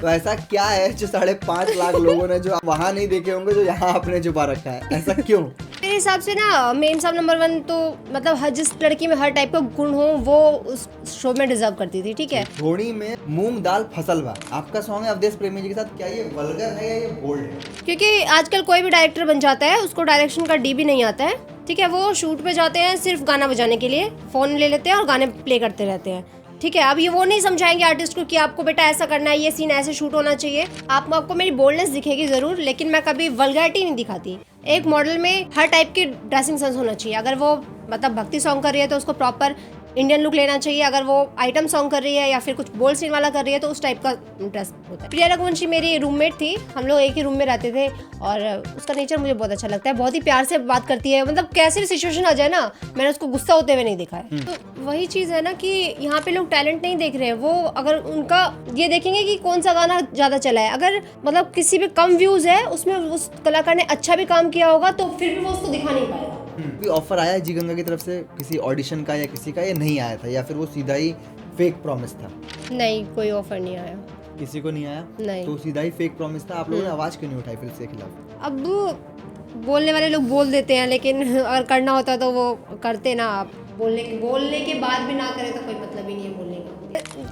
तो ऐसा क्या है जो 5.5 लाख लोगों ने जो वहाँ नहीं देखे होंगे जो यहाँ आपने छुपा रखा है, ऐसा क्यों? मेरे हिसाब से ना मेम साहब नंबर 1 तो मतलब हर जिस लड़की में हर टाइप का गुण हो वो उस शो में डिजर्व करती थी, ठीक है। थोड़ी में मूंग दाल फसल बा आपका सॉन्ग है अवधेश प्रेमी जी के साथ, क्या ये वल्गर है या ये बोल्ड है? क्योंकि आजकल कोई भी डायरेक्टर बन जाता है, उसको डायरेक्शन का डी भी नहीं आता है, ठीक है। वो शूट पे जाते हैं सिर्फ गाना बजाने के लिए, फोन ले लेते हैं और गाने प्ले करते रहते हैं, ठीक है। अब ये वो नहीं समझाएंगे आर्टिस्ट को कि आपको बेटा ऐसा करना है, ये सीन ऐसे शूट होना चाहिए। आपको मेरी बोल्डनेस दिखेगी जरूर, लेकिन मैं कभी वल्गैरिटी नहीं दिखाती। एक मॉडल में हर टाइप की ड्रेसिंग सेंस होना चाहिए। अगर वो मतलब भक्ति सॉन्ग कर रही है तो उसको प्रॉपर इंडियन लुक लेना चाहिए। अगर वो आइटम सॉन्ग कर रही है या फिर कुछ बोल्ड सीन वाला कर रही है तो उस टाइप का ड्रेस होता है। प्रिया रघुवंशी मेरी रूममेट थी, हम लोग एक ही रूम में रहते थे और उसका नेचर मुझे बहुत अच्छा लगता है। बहुत ही प्यार से बात करती है, मतलब कैसे भी सिचुएशन आ जाए ना, मैंने उसको गुस्सा होते हुए नहीं देखा है। तो वही चीज़ है ना कि यहाँ पे लोग टैलेंट नहीं देख रहे हैं, वो अगर उनका ये देखेंगे कि कौन सा गाना ज़्यादा चला है। अगर मतलब किसी पे कम व्यूज़ है, उसमें उस कलाकार ने अच्छा भी काम किया होगा तो फिर भी वो उसको दिखा नहीं पाएगा। भी ऑफर आया है जी गंगा की तरफ से किसी ऑडिशन का या किसी का, ये नहीं आया था या फिर वो सीधा ही फेक प्रॉमिस था? नहीं, कोई ऑफर नहीं आया। किसी को नहीं आया? नहीं। तो सीधा ही फेक प्रॉमिस था। आप लोगों ने आवाज क्यों नहीं उठाई फिर इसके खिलाफ? अब बोलने वाले लोग बोल देते हैं, लेकिन अगर करना होता तो वो करते ना। आप बोलने के बाद भी ना करें तो कोई मतलब ही नहीं है बोलने का।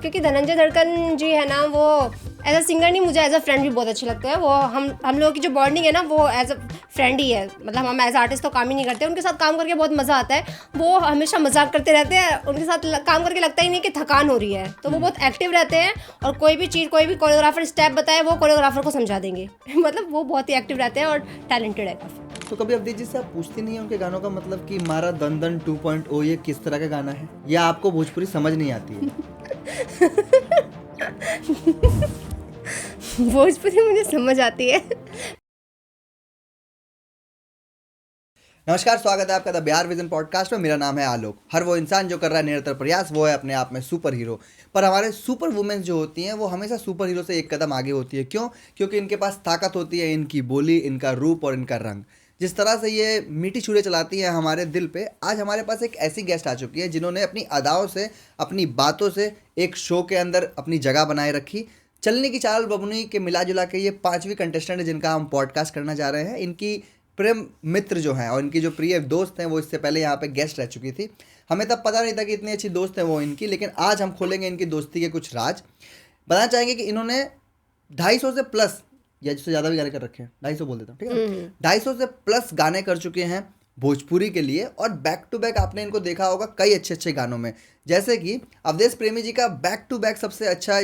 क्योंकि धनंजय धड़कन जी है ना, वो एज अ सिंगर नहीं, मुझे एज अ फ्रेंड भी बहुत अच्छे लगते हैं। वो हम लोगों की जो बॉन्डिंग है ना, वो एज अ फ्रेंड ही है। मतलब हम एज आर्टिस्ट तो काम ही नहीं करते, उनके साथ काम करके बहुत मज़ा आता है। वो हमेशा मजाक करते रहते हैं, उनके साथ काम करके लगता ही नहीं कि थकान हो रही है। तो वो बहुत एक्टिव रहते हैं और कोई भी चीज़, कोई भी कोरियोग्राफर स्टेप बताए वो कोरियोग्राफर को समझा देंगे। मतलब वो बहुत ही एक्टिव रहते हैं और टैलेंटेड है काफ़ी। तो कभी अवधेश जी से आप पूछती नहीं है उनके गानों का मतलब कि मारा दन दन 2.0 ये किस तरह का गाना है, या आपको भोजपुरी समझ नहीं आती है? भोजपुरी मुझे समझ आती है। नमस्कार, स्वागत है आपका द बिहार विजन पॉडकास्ट में। मेरा नाम है आलोक। हर वो इंसान जो कर रहा है निरंतर प्रयास, वो है अपने आप में सुपर हीरो। पर हमारे सुपर वुमेन्स जो होती हैं वो हमेशा सुपर हीरो से एक कदम आगे होती है। क्यों? क्योंकि इनके पास ताकत होती है, इनकी बोली, इनका रूप और इनका रंग। जिस तरह से ये मीठी छुरे चलाती हैं हमारे दिल पे, आज हमारे पास एक ऐसी गेस्ट आ चुकी है जिन्होंने अपनी अदाओं से, अपनी बातों से एक शो के अंदर अपनी जगह बनाए रखी। चलने की चाल बबुनी के मिला जुला के ये 5वीं कंटेस्टेंट है जिनका हम पॉडकास्ट करना जा रहे हैं। इनकी प्रेम मित्र जो हैं और इनकी जो प्रिय दोस्त हैं वो इससे पहले यहाँ पे गेस्ट रह चुकी थी। हमें तब पता नहीं था कि इतनी अच्छी दोस्त है वो इनकी, लेकिन आज हम खोलेंगे इनकी दोस्ती के कुछ राज। बताना चाहेंगे कि इन्होंने 250 से प्लस, या जिससे ज़्यादा भी गाने कर रखे हैं, 250 बोल देता हूँ, ठीक है, 250 से प्लस गाने कर चुके हैं भोजपुरी के लिए। और बैक टू बैक आपने इनको देखा होगा कई अच्छे अच्छे गानों में, जैसे कि अवधेश प्रेमी जी का बैक टू बैक सबसे अच्छा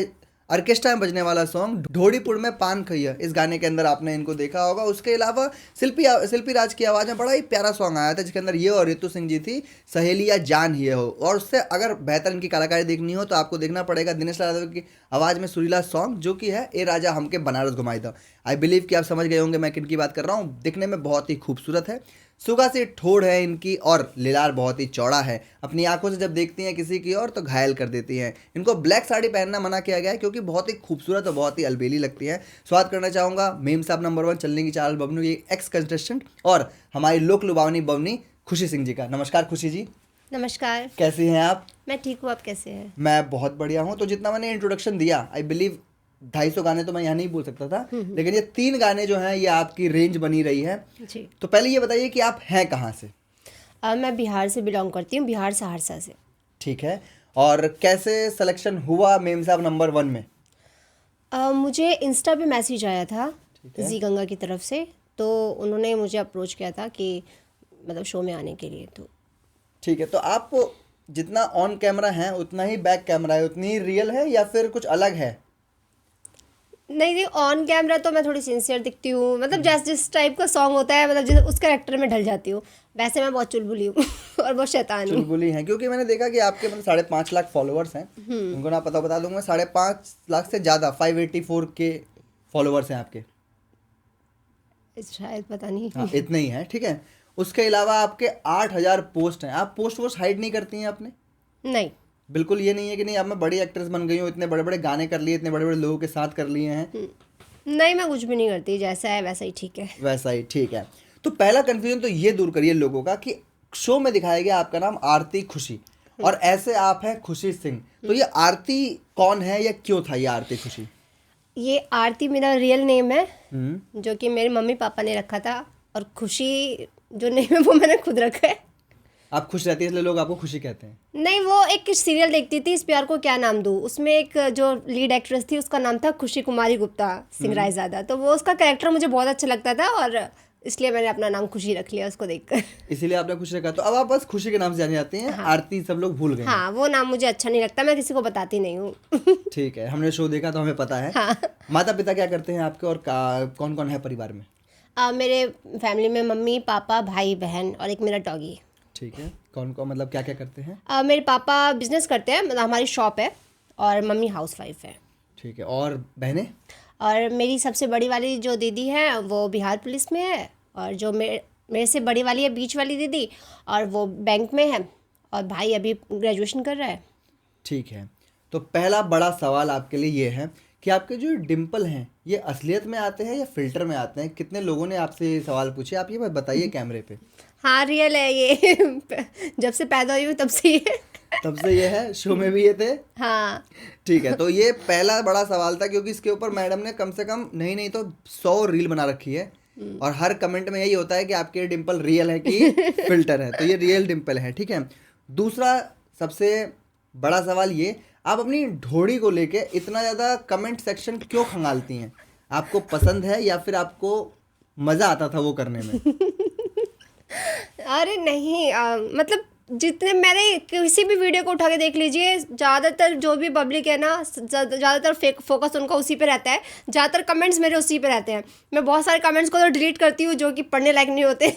ऑर्केस्ट्रा में बजने वाला सॉन्ग ढोड़ीपुर में पान खैया, इस गाने के अंदर आपने इनको देखा होगा। उसके अलावा शिल्पी राज की आवाज़ में बड़ा ही प्यारा सॉन्ग आया था जिसके अंदर ये और रितु सिंह जी थी, सहेलिया जान ही हो। और उससे अगर बेहतर इनकी कलाकारी देखनी हो तो आपको देखना पड़ेगा दिनेश लाल यादव की आवाज़ में सुरीला सॉन्ग जो कि है ए राजा हमके बनारस घुमाई था। आई बिलीव कि आप समझ गए होंगे मैं किन की बात कर रहा हूँ। दिखने में बहुत ही खूबसूरत है, सुगा सी ठोड़ है इनकी और लीलार बहुत ही चौड़ा है। अपनी आंखों से जब देखती हैं किसी की और तो घायल कर देती हैं। इनको ब्लैक साड़ी पहनना मना किया गया है क्योंकि बहुत ही खूबसूरत और बहुत ही अलबेली लगती हैं। स्वागत करना चाहूँगा मेम साहब नंबर 1 चलने की चाल बबनू की एक्स कंटेस्टेंट और हमारी लोक लुभावनी बवनी खुशी सिंह जी का। नमस्कार खुशी जी। नमस्कार। कैसी हैं आप? मैं ठीक हूँ, आप कैसे हैं? मैं बहुत बढ़िया हूँ। तो जितना मैंने इंट्रोडक्शन दिया, आई बिलीव 250 गाने तो मैं यहाँ नहीं बोल सकता था, लेकिन ये 3 गाने जो हैं ये आपकी रेंज बनी रही है जी। तो पहले ये बताइए कि आप हैं कहाँ से? मैं बिहार से बिलोंग करती हूँ, बिहार सहरसा से। ठीक है। और कैसे सिलेक्शन हुआ मेम साहब नंबर 1 में? मुझे इंस्टा पे मैसेज आया था ठीक है। जी गंगा की तरफ से, तो उन्होंने मुझे अप्रोच किया था कि मतलब शो में आने के लिए। तो ठीक है। तो आप जितना ऑन कैमरा है उतना ही बैक कैमरा है, उतनी ही रियल है या फिर कुछ अलग है? नहीं, ऑन कैमरा तो मैं थोड़ी सिंसियर दिखती हूँ, मतलब जैसे जिस टाइप का सॉन्ग होता है, मतलब जिस उस कैरेक्टर में ढल जाती हूँ। वैसे मैं बहुत चुलबुली हूँ और बहुत शैतान हूँ। चुलबुली हैं क्योंकि मैंने देखा कि आपके मतलब 5.5 लाख फॉलोअर्स हैं। उनको ना पता बता दूंगा, 5.5 लाख से ज़्यादा 584 के फॉलोअर्स हैं आपके। शायद, पता नहीं। हाँ, इतने ही हैं, ठीक है। उसके अलावा आपके 8000 पोस्ट हैं। आप पोस्ट वोस्ट हाइड नहीं करती हैं अपने? नहीं, बिल्कुल ये नहीं है कि नहीं अब मैं बड़ी एक्ट्रेस बन गई हूँ, इतने बड़े बड़े गाने कर लिए, इतने बड़े बड़े लोगों के साथ कर लिए हैं? नहीं, मैं कुछ भी नहीं करती, जैसा है वैसा ही ठीक है। वैसा ही ठीक है। तो पहला कंफ्यूजन तो ये दूर करिए लोगों का कि शो में दिखाया गया आपका नाम आरती खुशी और ऐसे आप हैं खुशी सिंह। तो ये आरती कौन है या क्यों था ये आरती खुशी? ये आरती मेरा रियल नेम है, हम्म। जो कि मेरे मम्मी पापा ने रखा था, और खुशी जो नेम है वो मैंने खुद रखा है। आप खुश रहती है इसलिए लोग आपको खुशी कहते हैं। नहीं, वो एक सीरियल देखती थी, इस प्यार को क्या नाम दूँ, उसमें एक जो लीड एक्ट्रेस थी उसका नाम था खुशी कुमारी गुप्ता सिंह रायजादा, तो वो उसका कैरेक्टर मुझे बहुत अच्छा लगता था और इसलिए मैंने अपना नाम खुशी रख लिया उसको देखकर। इसीलिए आपने खुश रखा। तो अब आप बस खुशी के नाम से जानी जाती हैं। आरती सब लोग भूल गए हैं। हाँ, वो नाम मुझे अच्छा नहीं लगता, मैं किसी को बताती नहीं हूँ। ठीक है, हमने शो देखा तो हमें पता है। हाँ। माता पिता क्या करते हैं आपके, और कौन कौन है परिवार में? मेरे फैमिली में मम्मी पापा भाई बहन और एक मेरा डॉगी। ठीक है, कौन कौन मतलब क्या क्या करते हैं? मेरे पापा बिजनेस करते हैं, मतलब हमारी शॉप है, और मम्मी हाउसवाइफ है। ठीक है, और बहनें? और मेरी सबसे बड़ी वाली जो दीदी है वो बिहार पुलिस में है, और जो मेरे से बड़ी वाली है बीच वाली दीदी, और वो बैंक में है, और भाई अभी ग्रेजुएशन कर रहा है। ठीक है, तो पहला बड़ा सवाल आपके लिए ये है कि आपके जो डिम्पल हैं ये असलियत में आते हैं या फिल्टर में आते हैं? कितने लोगों ने आपसे ये सवाल पूछे, आप ये बताइए कैमरे पे। हाँ, रियल है ये। जब से पैदा हुई हूँ तब से ये। तब से ये है, शो में भी ये थे। हाँ। ठीक है, तो ये पहला बड़ा सवाल था, क्योंकि इसके ऊपर मैडम ने कम से कम नहीं तो 100 रील बना रखी है, और हर कमेंट में यही होता है कि आपके डिम्पल रियल है कि फिल्टर है। तो ये रियल डिम्पल है। ठीक है, दूसरा सबसे बड़ा सवाल ये, आप अपनी ढोड़ी को लेके इतना ज़्यादा कमेंट सेक्शन क्यों खंगालती हैं? आपको पसंद है या फिर आपको मज़ा आता था वो करने में? अरे नहीं, मतलब जितने मैंने किसी भी वीडियो को उठा के देख लीजिए, ज़्यादातर जो भी पब्लिक है ना, ज़्यादातर फोकस उनका उसी पे रहता है, ज़्यादातर कमेंट्स मेरे उसी पे रहते हैं। मैं बहुत सारे कमेंट्स को तो डिलीट करती हूँ जो कि पढ़ने लायक नहीं होते।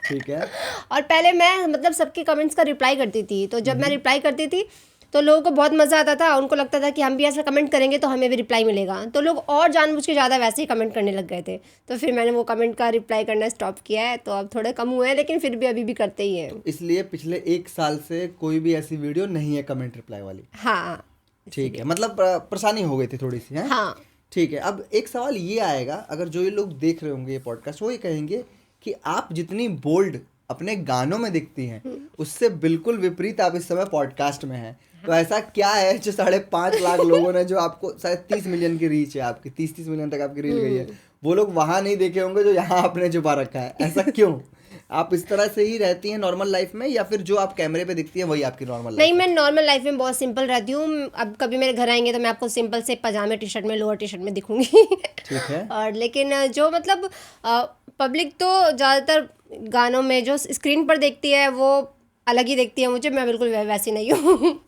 ठीक है। और पहले मैं मतलब सबके कमेंट्स का रिप्लाई करती थी, तो जब मैं रिप्लाई करती थी तो लोगों को बहुत मज़ा आता था, उनको लगता था कि हम भी ऐसा कमेंट करेंगे तो हमें भी रिप्लाई मिलेगा, तो लोग और जानबूझ के ज़्यादा वैसे ही कमेंट करने लग गए थे। तो फिर मैंने वो कमेंट का रिप्लाई करना स्टॉप किया है, तो अब थोड़े कम हुए हैं, लेकिन फिर भी अभी भी करते ही हैं। इसलिए पिछले 1 साल से कोई भी ऐसी वीडियो नहीं है कमेंट रिप्लाई वाली। हाँ। ठीक है, मतलब परेशानी हो गई थी थोड़ी सी, है? हाँ। ठीक है, अब एक सवाल ये आएगा, अगर जो ये लोग देख रहे होंगे ये पॉडकास्ट, वो ये कहेंगे कि आप जितनी बोल्ड अपने गानों में दिखती हैं उससे बिल्कुल विपरीत आप इस समय पॉडकास्ट में हैं। तो ऐसा क्या है जो 5.5 लाख लोगों ने, जो आपको शायद 30 मिलियन की रीच है आपकी, 30 मिलियन तक आपकी रील गई है, वो लोग वहाँ नहीं देखे होंगे जो यहाँ आपने छुपा रखा है? ऐसा क्यों? आप इस तरह से ही रहती हैं नॉर्मल लाइफ में, या फिर जो आप कैमरे पे दिखती है वही आपकी नॉर्मल नहीं, लाइफ? मैं नॉर्मल लाइफ में बहुत सिंपल रहती हूँ। अब कभी मेरे घर आएंगे तो मैं आपको सिंपल से पजामे टी शर्ट में, लोअर टी शर्ट में दिखूंगी। ठीक है। और लेकिन जो मतलब पब्लिक तो ज़्यादातर गानों में जो स्क्रीन पर देखती है वो अलग ही देखती है मुझे, मैं बिल्कुल वैसी नहीं हूँ।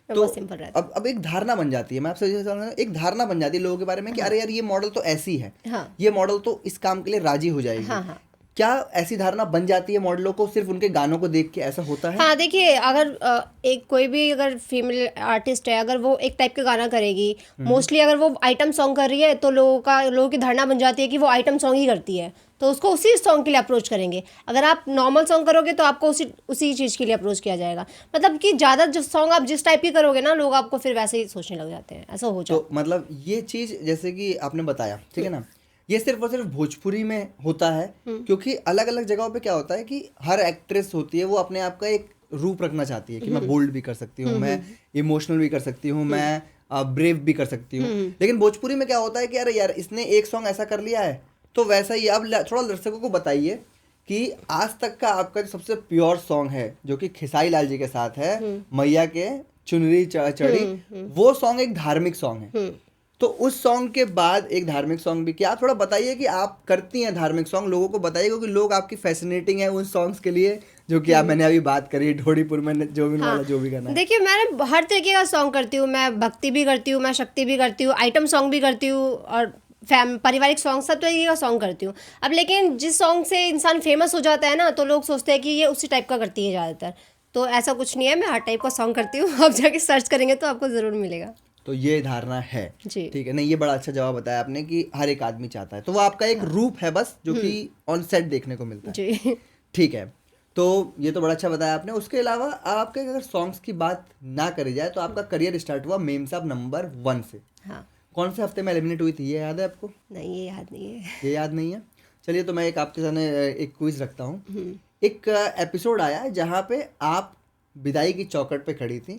मैं बहुत सिंपल रहती अब एक धारणा बन जाती है, मैं आपसे ये कहूँगा, एक धारणा बन जाती है लोगों के बारे में कि अरे यार ये मॉडल तो ऐसी है, हाँ। ये मॉडल तो इस काम के लिए राजी हो जाएगी। हाँ, हाँ। क्या ऐसी धारणा बन जाती है मॉडलों को सिर्फ उनके गानों को देख के, ऐसा होता है? हाँ, देखिए, अगर एक कोई भी अगर फीमेल आर्टिस्ट है, अगर वो एक टाइप का गाना करेगी, मोस्टली अगर वो आइटम सॉन्ग कर रही है तो लोगों की धारणा बन जाती है कि वो आइटम सॉन्ग ही करती है, तो उसको उसी सॉन्ग के लिए अप्रोच करेंगे। अगर आप नॉर्मल सॉन्ग करोगे तो आपको उसी चीज़ के लिए अप्रोच किया जाएगा। मतलब कि ज़्यादा जो सॉन्ग आप जिस टाइप की करोगे ना, लोग आपको फिर वैसे ही सोचने लग जाते हैं, ऐसा हो जाता है। तो मतलब ये चीज़ जैसे कि आपने बताया, ठीक है ना, ये सिर्फ और सिर्फ भोजपुरी में होता है, क्योंकि अलग अलग जगहों पे क्या होता है कि हर एक्ट्रेस होती है वो अपने आप का एक रूप रखना चाहती है कि मैं बोल्ड भी कर सकती हूँ, मैं इमोशनल भी कर सकती हूँ, मैं ब्रेव भी कर सकती हूँ। लेकिन भोजपुरी में क्या होता है कि अरे यार इसने एक सॉन्ग ऐसा कर लिया है तो वैसा ही। अब थोड़ा दर्शकों को बताइए कि आज तक का आपका जो सबसे प्योर सॉन्ग है, जो कि खेसारी लाल जी के साथ है, मैया के चुनरी चढ़ी, वो सॉन्ग एक धार्मिक सॉन्ग है। तो उस सॉन्ग के बाद एक धार्मिक सॉन्ग भी किया। आप थोड़ा बताइए कि आप करती हैं धार्मिक सॉन्ग, लोगों को बताइए, क्योंकि लोग आपकी फैसिनेटिंग है उन सॉन्ग्स के लिए जो कि आप मैंने अभी बात करी, ढोड़ीपुर में जो भी वाला जो भी गाना है। देखिए, मैं हर तरीके का सॉन्ग करती हूँ, मैं भक्ति भी करती हूँ, मैं शक्ति भी करती हूँ, आइटम सॉन्ग भी करती हूँ, और पारिवारिक सॉन्ग, सब तरीके का सॉन्ग करती हूँ। अब लेकिन जिस सॉन्ग से इंसान फेमस हो जाता है ना, तो लोग सोचते हैं कि ये उसी टाइप का करती है ज़्यादातर। तो ऐसा कुछ नहीं है, मैं हर टाइप का सॉन्ग करती हूँ। आप जाके सर्च करेंगे तो आपको ज़रूर मिलेगा। तो ये धारणा है जी। ठीक है। नहीं, ये बड़ा अच्छा जवाब बताया आपने कि हर एक आदमी चाहता है, तो वो आपका एक रूप है बस, जो कि ऑन सेट देखने को मिलता है। जी। ठीक है, तो ये तो बड़ा अच्छा बताया आपने। उसके अलावा आपके अगर सॉन्ग्स की बात ना करी जाए तो आपका करियर स्टार्ट हुआ मेम साहब नंबर 1 से। हाँ। कौन से हफ्ते में एलिमिनेट हुई थी, ये याद है आपको? नहीं, ये याद नहीं है। ये याद नहीं है? चलिए, तो मैं एक आपके सामने एक क्विज रखता हूँ। एक एपिसोड आया जहाँ पे आप विदाई की चौखट पे खड़ी थी,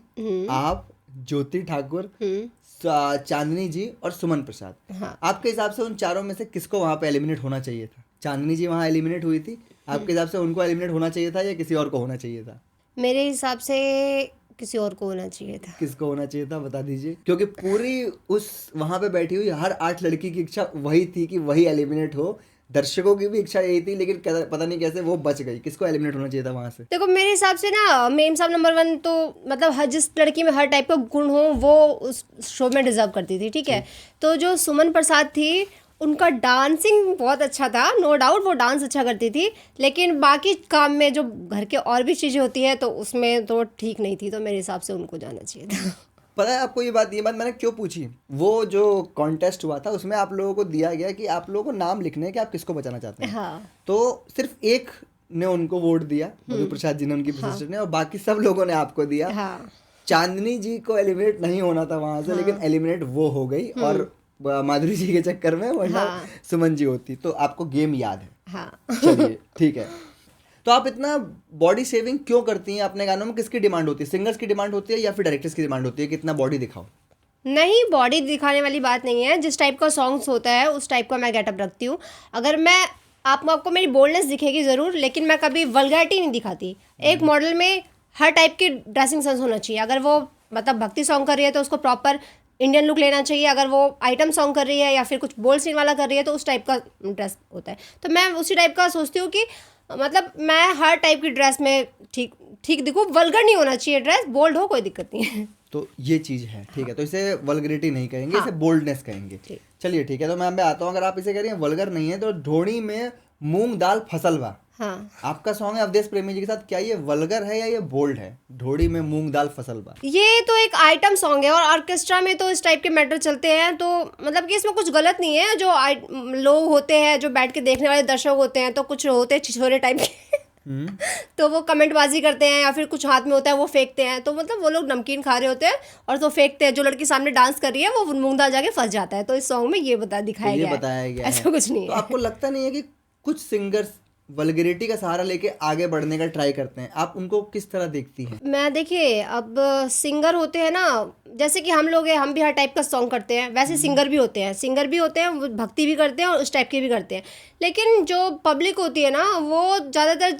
आप ज्योति ठाकुर, हम्म। चांदनी जी और सुमन प्रसाद। हाँ। आपके हिसाब से उन चारों में से किसको वहां पे एलिमिनेट होना चाहिए था? चांदनी जी वहां एलिमिनेट हुई थी, आपके हिसाब से उनको एलिमिनेट होना चाहिए था या किसी और को होना चाहिए था? मेरे हिसाब से किसी और को होना चाहिए था। किसको होना चाहिए था बता दीजिए, क्योंकि पूरी उस वहां पे बैठी हुई हर 8 लड़की की इच्छा वही थी कि वही एलिमिनेट हो, दर्शकों की भी इच्छा यही थी, लेकिन पता नहीं कैसे वो बच गई। किसको एलिमिनेट होना चाहिए था वहां से? देखो मेरे हिसाब से ना मेम साहब नंबर 1 तो मतलब हर जिस लड़की में हर टाइप का गुण हो वो उस शो में डिजर्व करती थी, ठीक है। तो जो सुमन प्रसाद थी उनका डांसिंग बहुत अच्छा था, नो डाउट वो डांस अच्छा करती थी, लेकिन बाकी काम में जो घर के और भी चीज़ें होती है तो उसमें तो ठीक नहीं थी, तो मेरे हिसाब से उनको जाना चाहिए था। पता है आपको ये बात मैंने क्यों पूछी? वो जो कॉन्टेस्ट हुआ था उसमें आप लोगों को दिया गया कि आप लोगों को नाम लिखने हैं कि आप किसको बचाना चाहते हैं। हाँ। तो सिर्फ एक ने उनको वोट दिया, मधु प्रसाद जी ने, उनकी सिस्टर ने, और बाकी सब लोगों ने आपको दिया। हाँ। चांदनी जी को एलिमिनेट नहीं होना था वहां से, लेकिन एलिमिनेट वो हो गई, और माधुरी जी के चक्कर में वरना सुमन जी होती। तो आपको गेम याद है। हाँ। चलिए ठीक है। तो आप इतना बॉडी शेविंग क्यों करती हैं अपने गानों में? किसकी डिमांड होती है? सिंगर्स की डिमांड होती है या फिर डायरेक्टर्स की डिमांड होती है कि इतना बॉडी दिखाओ? नहीं, बॉडी दिखाने वाली बात नहीं है, जिस टाइप का सॉन्ग्स होता है उस टाइप का मैं गेटअप रखती हूँ। अगर मैं आपको मेरी बोल्डनेस दिखेगी ज़रूर, लेकिन मैं कभी वल्गैरिटी नहीं दिखाती। एक मॉडल में हर टाइप की ड्रेसिंग सेंस होना चाहिए। अगर वो मतलब भक्ति सॉन्ग कर रही है तो उसको प्रॉपर इंडियन लुक लेना चाहिए, अगर वो आइटम सॉन्ग कर रही है या फिर कुछ बोल्ड सीन वाला कर रही है तो उस टाइप का ड्रेस होता है। तो मैं उसी टाइप का सोचती हूँ कि मतलब मैं हर टाइप की ड्रेस में ठीक ठीक दिखूँ, वल्गर नहीं होना चाहिए ड्रेस, बोल्ड हो कोई दिक्कत नहीं है। तो ये चीज़ है, ठीक है। तो इसे वल्गरिटी नहीं कहेंगे, इसे बोल्डनेस कहेंगे। चलिए ठीक है। तो मैं आता हूँ, अगर आप इसे कह रही हैं वल्गर नहीं है, तो ढोड़ी में मूंग दाल फसल बा, हाँ। आपका सॉन्ग है अवधेश प्रेमी जी के साथ, क्या ये वल्गर है या ये बोल्ड है? ढोड़ी में मूंग दाल फसल बा, ये तो एक आइटम सॉन्ग है और ऑर्केस्ट्रा में तो इस टाइप के मैटर चलते हैं, तो मतलब कि इसमें कुछ गलत नहीं है। जो लोग होते हैं, जो बैठ के देखने वाले दर्शक होते हैं, तो कुछ होते हैं छिछोरे टाइप के तो वो कमेंटबाजी करते हैं या फिर कुछ हाथ में होता है वो फेंकते हैं, तो मतलब वो लोग नमकीन खा रहे होते हैं और तो फेंकते हैं। जो लड़की सामने डांस कर रही है वो मूंग दाल जाके फंस जाता है। तो इस सॉन्ग में ये दिखाया गया है, ऐसा कुछ नहीं है। तो आपको लगता नहीं है कि कुछ सिंगर्स वल्गैरिटी का सहारा लेके आगे बढ़ने का ट्राई करते हैं? आप उनको किस तरह देखती हैं? मैं देखिए, अब सिंगर होते हैं ना, जैसे कि हम लोग हैं, हम भी हर टाइप का सॉन्ग करते हैं, वैसे सिंगर भी होते हैं। सिंगर भी होते हैं, वो भक्ति भी करते हैं और उस टाइप के भी करते हैं। लेकिन जो पब्लिक होती है ना, वो ज़्यादातर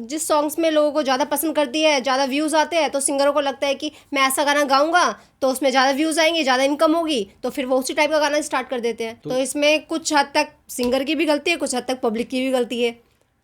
जिस सॉन्ग्स में लोगों को ज़्यादा पसंद करती है, ज़्यादा व्यूज़ आते हैं, तो सिंगरों को लगता है कि मैं ऐसा गाना गाऊंगा तो उसमें ज़्यादा व्यूज़ आएंगे, ज़्यादा इनकम होगी, तो फिर वो उसी टाइप का गाना स्टार्ट कर देते हैं। तो इसमें कुछ हद तक सिंगर की भी गलती है, कुछ हद तक पब्लिक की भी गलती है।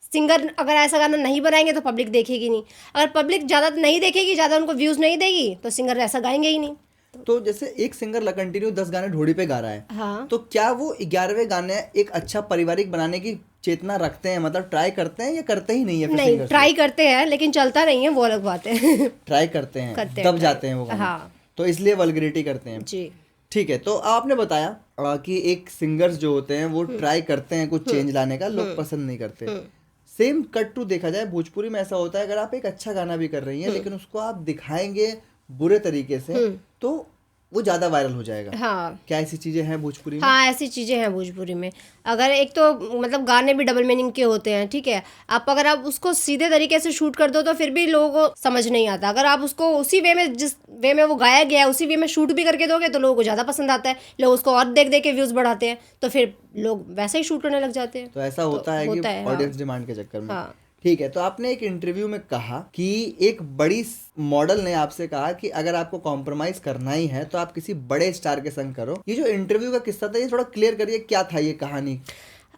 सिंगर अगर ऐसा गाना नहीं बनाएंगे तो पब्लिक देखेगी नहीं, अगर पब्लिक ज़्यादा नहीं देखेगी, ज़्यादा उनको व्यूज़ नहीं देगी, तो सिंगर ऐसा गाएंगे ही नहीं। तो जैसे एक सिंगर कंटिन्यू 10 गाने ढोड़ी पे गा रहा है, हाँ। तो क्या वो 11वें गाने एक अच्छा पारिवारिक बनाने की चेतना रखते हैं? मतलब ट्राई करते हैं या करते ही नहीं है? नहीं, ट्राई करते हैं लेकिन चलता नहीं है, वो अलग बात है। ट्राई करते हैं, दब जाते हैं वो गाने। हाँ। तो इसलिए वल्गैरिटी करते हैं जी। ठीक है। तो आपने बताया कि एक सिंगर्स जो होते हैं वो ट्राई करते हैं कुछ चेंज लाने का, लोग पसंद नहीं करते। सेम कट टू देखा जाए भोजपुरी में ऐसा होता है, अगर आप एक अच्छा गाना भी कर रही हैं लेकिन उसको आप दिखाएंगे बुरे तरीके से तो वो ज़्यादा वायरल हो जाएगा। हाँ। क्या ऐसी चीज़ें हैं भोजपुरी में? हाँ, ऐसी चीज़ें हैं भोजपुरी में। अगर एक तो मतलब गाने भी डबल मीनिंग के होते हैं, ठीक है। अगर आप उसको सीधे तरीके से शूट कर दो तो फिर भी लोगों को समझ नहीं आता। अगर आप उसको उसी वे में, जिस वे में वो गाया गया है, उसी वे में शूट भी करके दोगे तो लोगों को ज़्यादा पसंद आता है, लोग उसको और देख देख के व्यूज़ बढ़ाते हैं, तो फिर लोग वैसे ही शूट करने लग जाते हैं। तो ऐसा होता है कि ऑडियंस डिमांड के चक्कर में। हाँ। ठीक है। तो आपने एक इंटरव्यू में कहा कि एक बड़ी मॉडल ने आपसे कहा कि अगर आपको कॉम्प्रोमाइज करना ही है तो आप किसी बड़े स्टार के संग करो। ये जो इंटरव्यू का किस्सा था, ये थोड़ा क्लियर करिए, क्या था ये कहानी?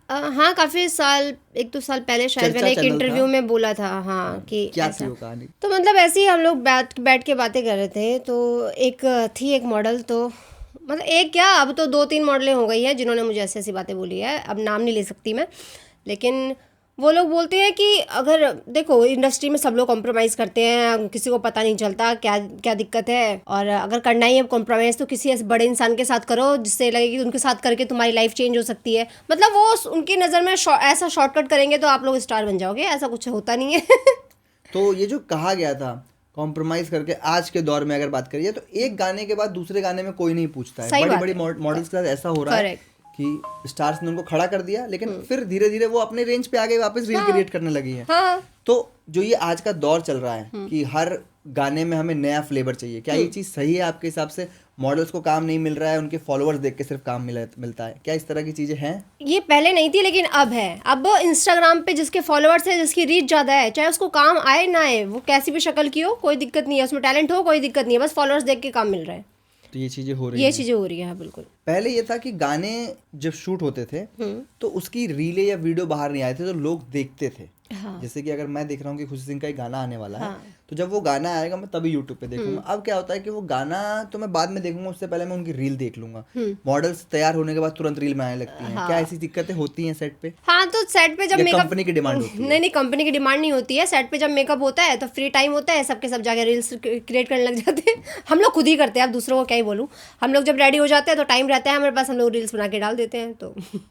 हाँ, काफ़ी साल, 1-2 साल पहले शायद मैंने एक इंटरव्यू में बोला था। हाँ, कि क्या थी वो कहानी? तो मतलब ऐसे ही हम लोग बैठ के बातें कर रहे थे, तो एक मॉडल, तो मतलब एक क्या, अब तो 2-3 मॉडलें हो गई हैं जिन्होंने मुझे ऐसी ऐसी बातें बोली है, अब नाम नहीं ले सकती मैं। लेकिन वो लोग बोलते हैं कि अगर देखो इंडस्ट्री में सब लोग कॉम्प्रोमाइज़ करते हैं, किसी को पता नहीं चलता क्या क्या दिक्कत है, और अगर करना ही है कॉम्प्रोमाइज़ तो किसी ऐसे बड़े इंसान के साथ करो जिससे लगे कि उनके साथ करके तुम्हारी लाइफ चेंज हो सकती है। मतलब वो उनकी नज़र में ऐसा शॉर्टकट करेंगे तो आप लोग स्टार बन जाओगे, ऐसा कुछ होता नहीं है। तो ये जो कहा गया था कॉम्प्रोमाइज करके, आज के दौर में अगर बात करिए तो एक गाने के बाद दूसरे गाने में कोई नहीं पूछता है। बड़ी बड़ी मॉडल्स के साथ ऐसा हो रहा है कि स्टार्स ने उनको खड़ा कर दिया, लेकिन फिर धीरे धीरे वो अपने रेंज पे आगे वापस रील क्रिएट करने लगी है। हाँ। तो जो ये आज का दौर चल रहा है कि हर गाने में हमें नया फ्लेवर चाहिए, क्या ये चीज़ सही है आपके हिसाब से? मॉडल्स को काम नहीं मिल रहा है, उनके फॉलोअर्स देख के सिर्फ काम मिलता है, क्या इस तरह की चीज़ें हैं? ये पहले नहीं थी लेकिन अब है। अब इंस्टाग्राम पे जिसके फॉलोअर्स है, जिसकी रीच ज़्यादा है, चाहे उसको काम आए ना आए, वो कैसी भी शक्ल की हो, कोई दिक्कत नहीं है, उसमें टैलेंट हो कोई दिक्कत नहीं है, बस फॉलोअर्स देख के काम मिल रहा है। तो ये चीज़ें हो रही ये हैं। चीज़ें हो रही है, हाँ, बिल्कुल। पहले ये था कि गाने जब शूट होते थे तो उसकी रीलें या वीडियो बाहर नहीं आए थे तो लोग देखते थे। हाँ। जैसे कि अगर मैं देख रहा हूँ कि खुशी सिंह का एक गाना आने वाला है, हाँ। तो जब वो गाना आएगा मैं तभी यूट्यूब पे देखूंगा। अब क्या होता है कि वो गाना तो मैं बाद में देखूंगा, उससे पहले मैं उनकी रील देख लूंगा। मॉडल्स तैयार होने के बाद तुरंत रील में आने लगती हैं। क्या ऐसी दिक्कतें होती हैं सेट पे? हाँ, तो सेट पे जब या मेकअप, कंपनी की डिमांड होती है? नहीं कंपनी की डिमांड नहीं होती है। सेट पे जब मेकअप होता है तो फ्री टाइम होता है, सबके सब जाके रील्स क्रिएट करने लग जाते हैं। हम लोग खुद ही करते हैं, अब दूसरों को क्या ही बोलूँ। हम लोग जब रेडी हो जाते हैं तो टाइम रहता है हमारे पास, हम लोग रील्स बना के डाल देते हैं।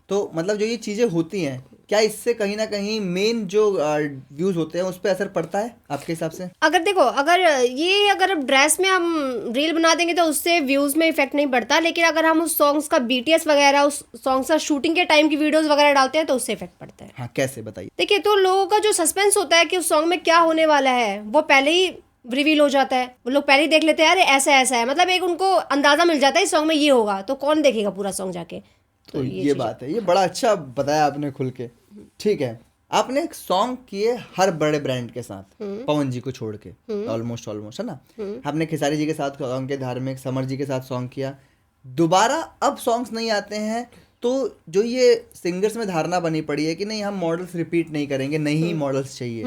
तो मतलब जो ये चीज़ें होती हैं, क्या इससे कहीं ना कहीं मेन जो व्यूज होते हैं उस पर असर पड़ता है आपके हिसाब से? अगर देखो, अगर ड्रेस में हम रील बना देंगे तो उससे व्यूज में इफेक्ट नहीं पड़ता, लेकिन अगर हम उस सॉन्ग्स का BTS वगैरह, उस सॉन्ग्स का शूटिंग के टाइम की वीडियोस वगैरह डालते हैं तो उससे इफेक्ट पड़ता है। हाँ, कैसे बताइए? देखिए, तो लोगों का जो सस्पेंस होता है कि उस सॉन्ग में क्या होने वाला है, वो पहले ही रिवील हो जाता है। वो लोग पहले ही देख लेते हैं, अरे ऐसा ऐसा है, मतलब एक उनको अंदाजा मिल जाता है इस सॉन्ग में ये होगा, तो कौन देखेगा पूरा सॉन्ग जाके? तो ये बात है, ये बड़ा अच्छा बताया आपने खुल के। ठीक है, आपने एक सॉन्ग किए हर बड़े ब्रांड के साथ, पवन जी को छोड़ के ऑलमोस्ट है ना। आपने खेसारी जी के साथ सॉन्ग किया, धार्मिक समर जी के साथ सॉन्ग किया। दोबारा अब सॉन्ग्स नहीं आते हैं तो जो ये सिंगर्स में धारणा बनी पड़ी है कि नहीं हम मॉडल्स रिपीट नहीं करेंगे, नहीं मॉडल्स चाहिए,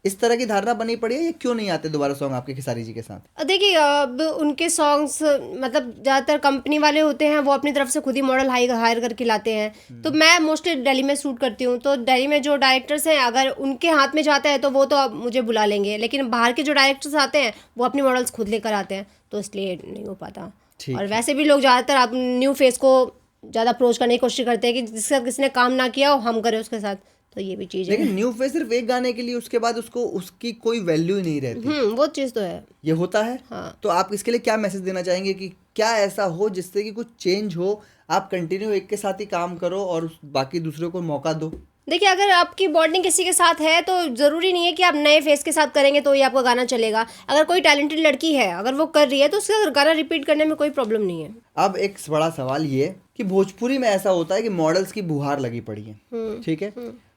इस तरह की धारणा बनी पड़ी है, ये क्यों नहीं आते दोबारा सॉन्ग आपके खेसारी जी के साथ? देखिए, अब उनके सॉन्ग्स मतलब ज़्यादातर कंपनी वाले होते हैं, वो अपनी तरफ से खुद ही मॉडल हायर करके लाते हैं। तो मैं मोस्टली दिल्ली में शूट करती हूँ, तो दिल्ली में जो डायरेक्टर्स हैं, अगर उनके हाथ में जाता है तो वो तो अब मुझे बुला लेंगे, लेकिन बाहर के जो डायरेक्टर्स आते हैं वो अपनी मॉडल्स खुद लेकर आते हैं, तो इसलिए नहीं हो पाता। और वैसे भी लोग ज़्यादातर आप न्यू फेस को ज़्यादा अप्रोच करने की कोशिश करते हैं कि जिसके साथ किसी ने काम ना किया हो हम करें उसके साथ, तो ये भी चीज़ है। लेकिन न्यू फेस सिर्फ एक गाने के लिए, उसके बाद उसको उसकी कोई वैल्यू ही नहीं रहती। वो चीज़ तो है, ये होता है। हाँ। तो आप इसके लिए क्या मैसेज देना चाहेंगे कि क्या ऐसा हो जिससे कि कुछ चेंज हो, आप कंटिन्यू एक के साथ ही काम करो और बाकी दूसरों को मौका दो? देखिए, अगर आपकी बॉन्डिंग किसी के साथ है तो ज़रूरी नहीं है कि आप नए फेस के साथ करेंगे तो ही आपका गाना चलेगा। अगर कोई टैलेंटेड लड़की है, अगर वो कर रही है तो उसका गाना रिपीट करने में कोई प्रॉब्लम नहीं है। अब एक बड़ा सवाल ये कि भोजपुरी में ऐसा होता है कि मॉडल्स की बुहार लगी पड़ी है, ठीक है।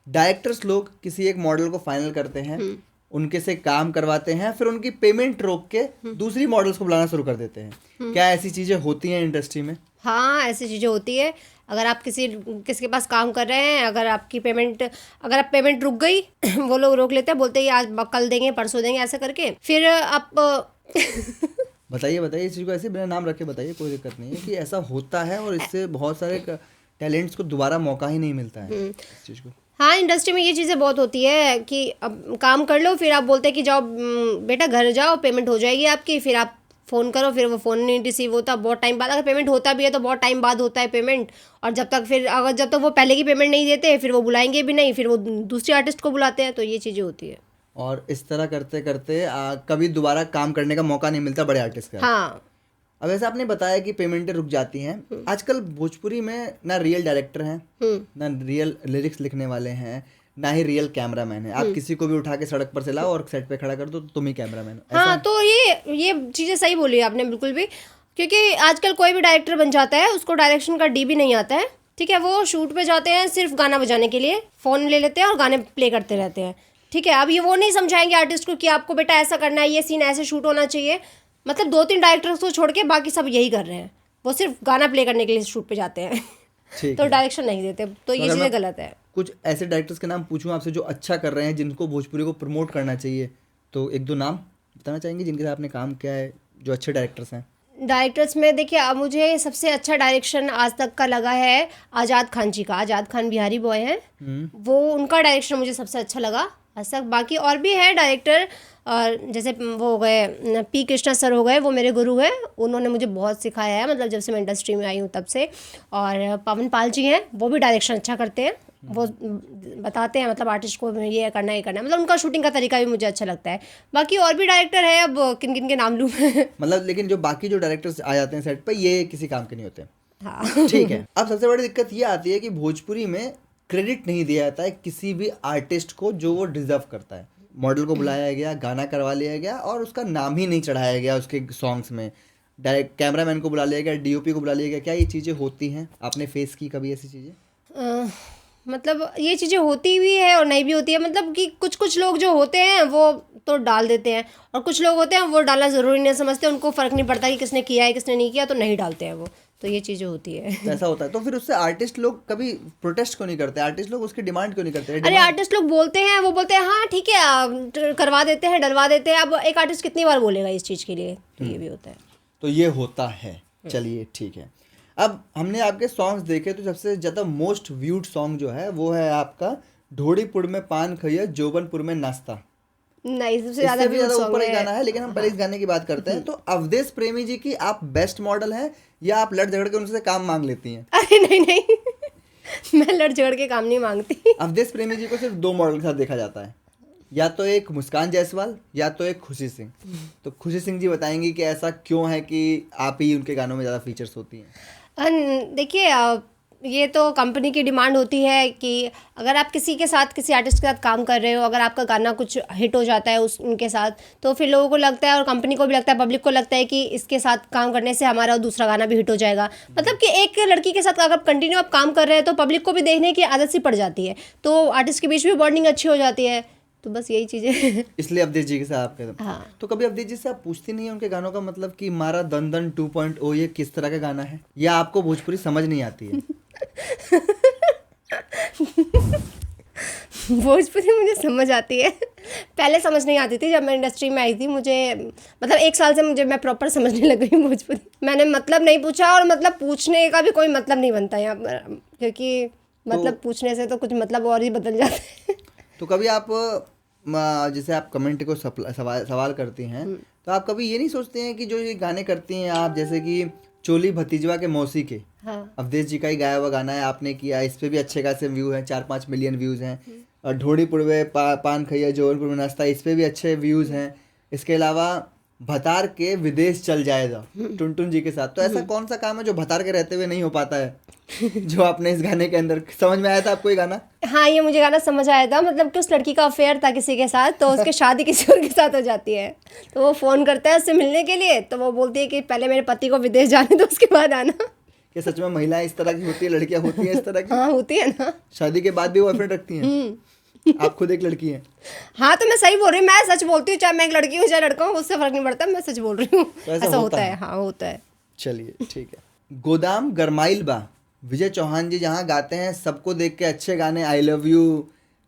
डायरेक्टर्स लोग किसी एक मॉडल को फाइनल करते हैं, उनके से काम करवाते हैं, फिर उनकी पेमेंट रोक के दूसरी मॉडल्स को बुलाना शुरू कर देते हैं। क्या ऐसी चीज़ें होती हैं इंडस्ट्री में? हाँ, ऐसी चीज़ें होती है। अगर आप किसी के पास काम कर रहे हैं, अगर आप पेमेंट रुक गई वो लोग रोक लेते हैं, बोलते हैं आज कल देंगे, परसों देंगे, ऐसा करके फिर आप बताइए इस चीज़ को ऐसे बिना नाम रखे बताइए, कोई दिक्कत नहीं है कि ऐसा होता है और इससे बहुत सारे टैलेंट्स को दोबारा मौका ही नहीं मिलता है इस चीज़ को। हाँ, इंडस्ट्री में ये चीज़ें बहुत होती है कि अब काम कर लो, फिर आप बोलते हैं कि जाओ बेटा घर जाओ, पेमेंट हो जाएगी आपकी, फिर आप फ़ोन करो, फिर वो फ़ोन नहीं रिसीव होता बहुत टाइम बाद। अगर पेमेंट होता भी है तो बहुत टाइम बाद होता है पेमेंट, और जब तक वो पहले की पेमेंट नहीं देते फिर वो बुलाएंगे भी नहीं, फिर वो दूसरे आर्टिस्ट को बुलाते हैं, तो ये चीज़ें होती है। और इस तरह करते करते कभी दोबारा काम करने का मौका नहीं मिलता बड़े आर्टिस्ट का। हाँ। अब ऐसा आपने बताया कि पेमेंटें रुक जाती हैं। आजकल भोजपुरी में ना रियल डायरेक्टर हैं, ना रियल लिरिक्स लिखने वाले हैं, ना ही रियल कैमरामैन है। आप किसी को भी उठा के सड़क पर से लाओ और सेट पे खड़ा कर दो तो तुम ही कैमरामैन हो। हाँ, तो ये चीज़ें सही बोली आपने बिल्कुल भी, क्योंकि आजकल कोई भी डायरेक्टर बन जाता है, उसको डायरेक्शन का डी भी नहीं आता है, ठीक है। वो शूट पे जाते हैं सिर्फ गाना बजाने के लिए, फ़ोन ले लेते हैं और गाने प्ले करते रहते हैं, ठीक है। अब ये वो नहीं समझाएंगे आर्टिस्ट को कि आपको बेटा ऐसा करना है, ये सीन ऐसे शूट होना चाहिए। मतलब 2-3 डायरेक्टर्स को छोड़ के बाकी सब यही कर रहे हैं, वो सिर्फ गाना प्ले करने के लिए शूट पे जाते हैं तो डायरेक्शन नहीं देते, तो ये चीज़ें गलत है। कुछ ऐसे डायरेक्टर्स के नाम पूछूं आपसे जो अच्छा कर रहे हैं, जिनको भोजपुरी को प्रमोट करना चाहिए, तो 1-2 नाम बताना चाहेंगे जिनके साथ आपने काम किया है, जो अच्छे डायरेक्टर्स हैं? डायरेक्टर्स में देखिए, अब मुझे सबसे अच्छा डायरेक्शन आज तक का लगा है आज़ाद खान जी का। आज़ाद खान बिहारी बॉय हैं, वो उनका डायरेक्शन मुझे सबसे अच्छा लगा आज तक। बाकी और भी है डायरेक्टर, और जैसे वो हो गए पी कृष्णा सर हो गए, वो मेरे गुरु हैं, उन्होंने मुझे बहुत सिखाया है, मतलब जब से मैं इंडस्ट्री में आई हूँ तब से। और पवन पाल जी हैं, वो भी डायरेक्शन अच्छा करते हैं, वो बताते हैं मतलब आर्टिस्ट को ये करना है, मतलब उनका शूटिंग का तरीका भी मुझे अच्छा लगता है। बाकी और भी डायरेक्टर है, अब किन किन के नाम लूँ मतलब लेकिन जो बाकी जो डायरेक्टर्स आ जाते हैं सेट पर, ये किसी काम के नहीं होते। हाँ ठीक है। अब सबसे बड़ी दिक्कत ये आती है कि भोजपुरी में क्रेडिट नहीं दिया जाता है किसी भी आर्टिस्ट को जो वो डिजर्व करता है। मॉडल को बुलाया गया, गाना करवा लिया गया और उसका नाम ही नहीं चढ़ाया गया उसके सॉन्ग्स में, डायरेक्ट कैमरामैन को बुला लिया गया, डीओपी को बुला लिया गया। क्या ये चीज़ें होती हैं? आपने फेस की कभी ऐसी चीज़ें? मतलब ये चीज़ें होती भी है और नहीं भी होती है। मतलब कि कुछ कुछ लोग जो होते हैं वो तो डाल देते हैं, और कुछ लोग होते हैं वो डालना ज़रूरी नहीं समझते, उनको फ़र्क नहीं पड़ता कि किसने किया है किसने नहीं किया, तो नहीं डालते हैं वो। तो ये चीज़ें होती है। तो ऐसा होता है, तो फिर उससे आर्टिस्ट लोग कभी प्रोटेस्ट क्यों नहीं करते? आर्टिस्ट लोग उसकी डिमांड क्यों नहीं करते? अरे आर्टिस्ट लोग बोलते हैं, वो बोलते हैं हाँ ठीक है करवा देते हैं, डलवा देते हैं। अब एक आर्टिस्ट कितनी बार बोलेगा इस चीज़ के लिए, तो ये भी होता है। तो ये होता है। चलिए ठीक है। अब हमने आपके सॉन्ग्स देखे तो सबसे ज़्यादा मोस्ट व्यूड सॉन्ग जो है वो है आपका ढोड़ीपुर में पान खइया जोबनपुर में नाश्ता। नहीं, सबसे इससे ज़्यादा भी ज़्यादा सॉन्ग ऊपर एक गाना है, लेकिन हम पहले इस गाने की बात करते हैं। तो अवधेश प्रेमी जी की आप बेस्ट मॉडल हैं या आप लड़ झगड़ के उनसे काम मांग लेती हैं? अरे नहीं नहीं मैं लड़ झगड़ के काम नहीं मांगती। अवधेश प्रेमी जी को सिर्फ दो मॉडल के साथ देखा जाता है, या तो एक मुस्कान जायसवाल या तो एक खुशी सिंह। तो खुशी सिंह जी बताएंगी कि ऐसा क्यों है कि आप ही उनके गानों में ज़्यादा फीचर्स होती हैं? देखिए ये तो कंपनी की डिमांड होती है कि अगर आप किसी के साथ, किसी आर्टिस्ट के साथ काम कर रहे हो, अगर आपका गाना कुछ हिट हो जाता है उनके साथ, तो फिर लोगों को लगता है और कंपनी को भी लगता है, पब्लिक को लगता है कि इसके साथ काम करने से हमारा दूसरा गाना भी हिट हो जाएगा। मतलब कि एक लड़की के साथ अगर कंटिन्यू आप काम कर रहे हैं तो पब्लिक को भी देखने की आदत सी पड़ जाती है, तो आर्टिस्ट के बीच भी बॉन्डिंग अच्छी हो जाती है। तो बस यही चीज़ें इसलिए अवधेश जी के साथ आप कहते हैं। हाँ। तो कभी अवधेश जी से आप पूछती नहीं है उनके गानों का मतलब कि मारा दन दन 2.0 ये किस तरह का गाना है, या आपको भोजपुरी समझ नहीं आती है? भोजपुरी मुझे समझ आती है, पहले समझ नहीं आती थी। जब मैं इंडस्ट्री में आई थी मुझे मतलब 1 साल से मुझे मैं प्रॉपर समझने लग गई भोजपुरी। मैंने मतलब नहीं पूछा, और मतलब पूछने का भी कोई मतलब नहीं बनता यहाँ पर, क्योंकि मतलब पूछने से तो कुछ मतलब और ही बदल जाते हैं। तो कभी आप जैसे आप कमेंट को सवाल करती हैं, तो आप कभी ये नहीं सोचते हैं कि जो ये गाने करती हैं आप, जैसे कि चोली भतीजवा के मौसी के, हाँ। अवधेश जी का ही गाया हुआ गाना है, आपने किया, इस पे भी अच्छे खासे व्यू हैं, 4-5 मिलियन व्यूज़ हैं। और ढोड़ीपुर में पान खइया जौनपुर में नाश्ता, इस पे भी अच्छे व्यूज़ हैं। इसके अलावा भतार के विदेश चल जाएगा टुनटुन जी के साथ, तो ऐसा कौन सा काम है जो भतार के रहते हुए नहीं हो पाता है, जो आपने इस गाने के अंदर समझ में आया था आपको ये गाना? हाँ, ये मुझे गाना समझ आया था। मतलब कि उस लड़की का अफेयर था किसी के साथ, तो उसकी शादी किसी और के साथ हो जाती है, तो वो फ़ोन करता है उससे मिलने के लिए, तो वो बोलती है कि पहले मेरे पति को विदेश जाने दो उसके बाद आना। क्या सच में महिलाएं इस तरह की होती है, लड़कियां होती हैं इस तरह की? हाँ होती है ना। शादी के बाद भी बॉयफ्रेंड रखती हैं? आप खुद एक लड़की हैं। हाँ तो मैं सही बोल रही हूँ, मैं सच बोलती हूँ, चाहे मैं एक लड़की हूँ चाहे लड़का हूँ, उससे फर्क नहीं पड़ता, मैं सच बोल रही हूँ। तो ऐसा ऐसा होता होता है? है, हाँ होता है। चलिए ठीक है। गोदाम गरमाइल बा, विजय चौहान जी जहाँ गाते हैं सबको देख के अच्छे गाने, आई लव यू,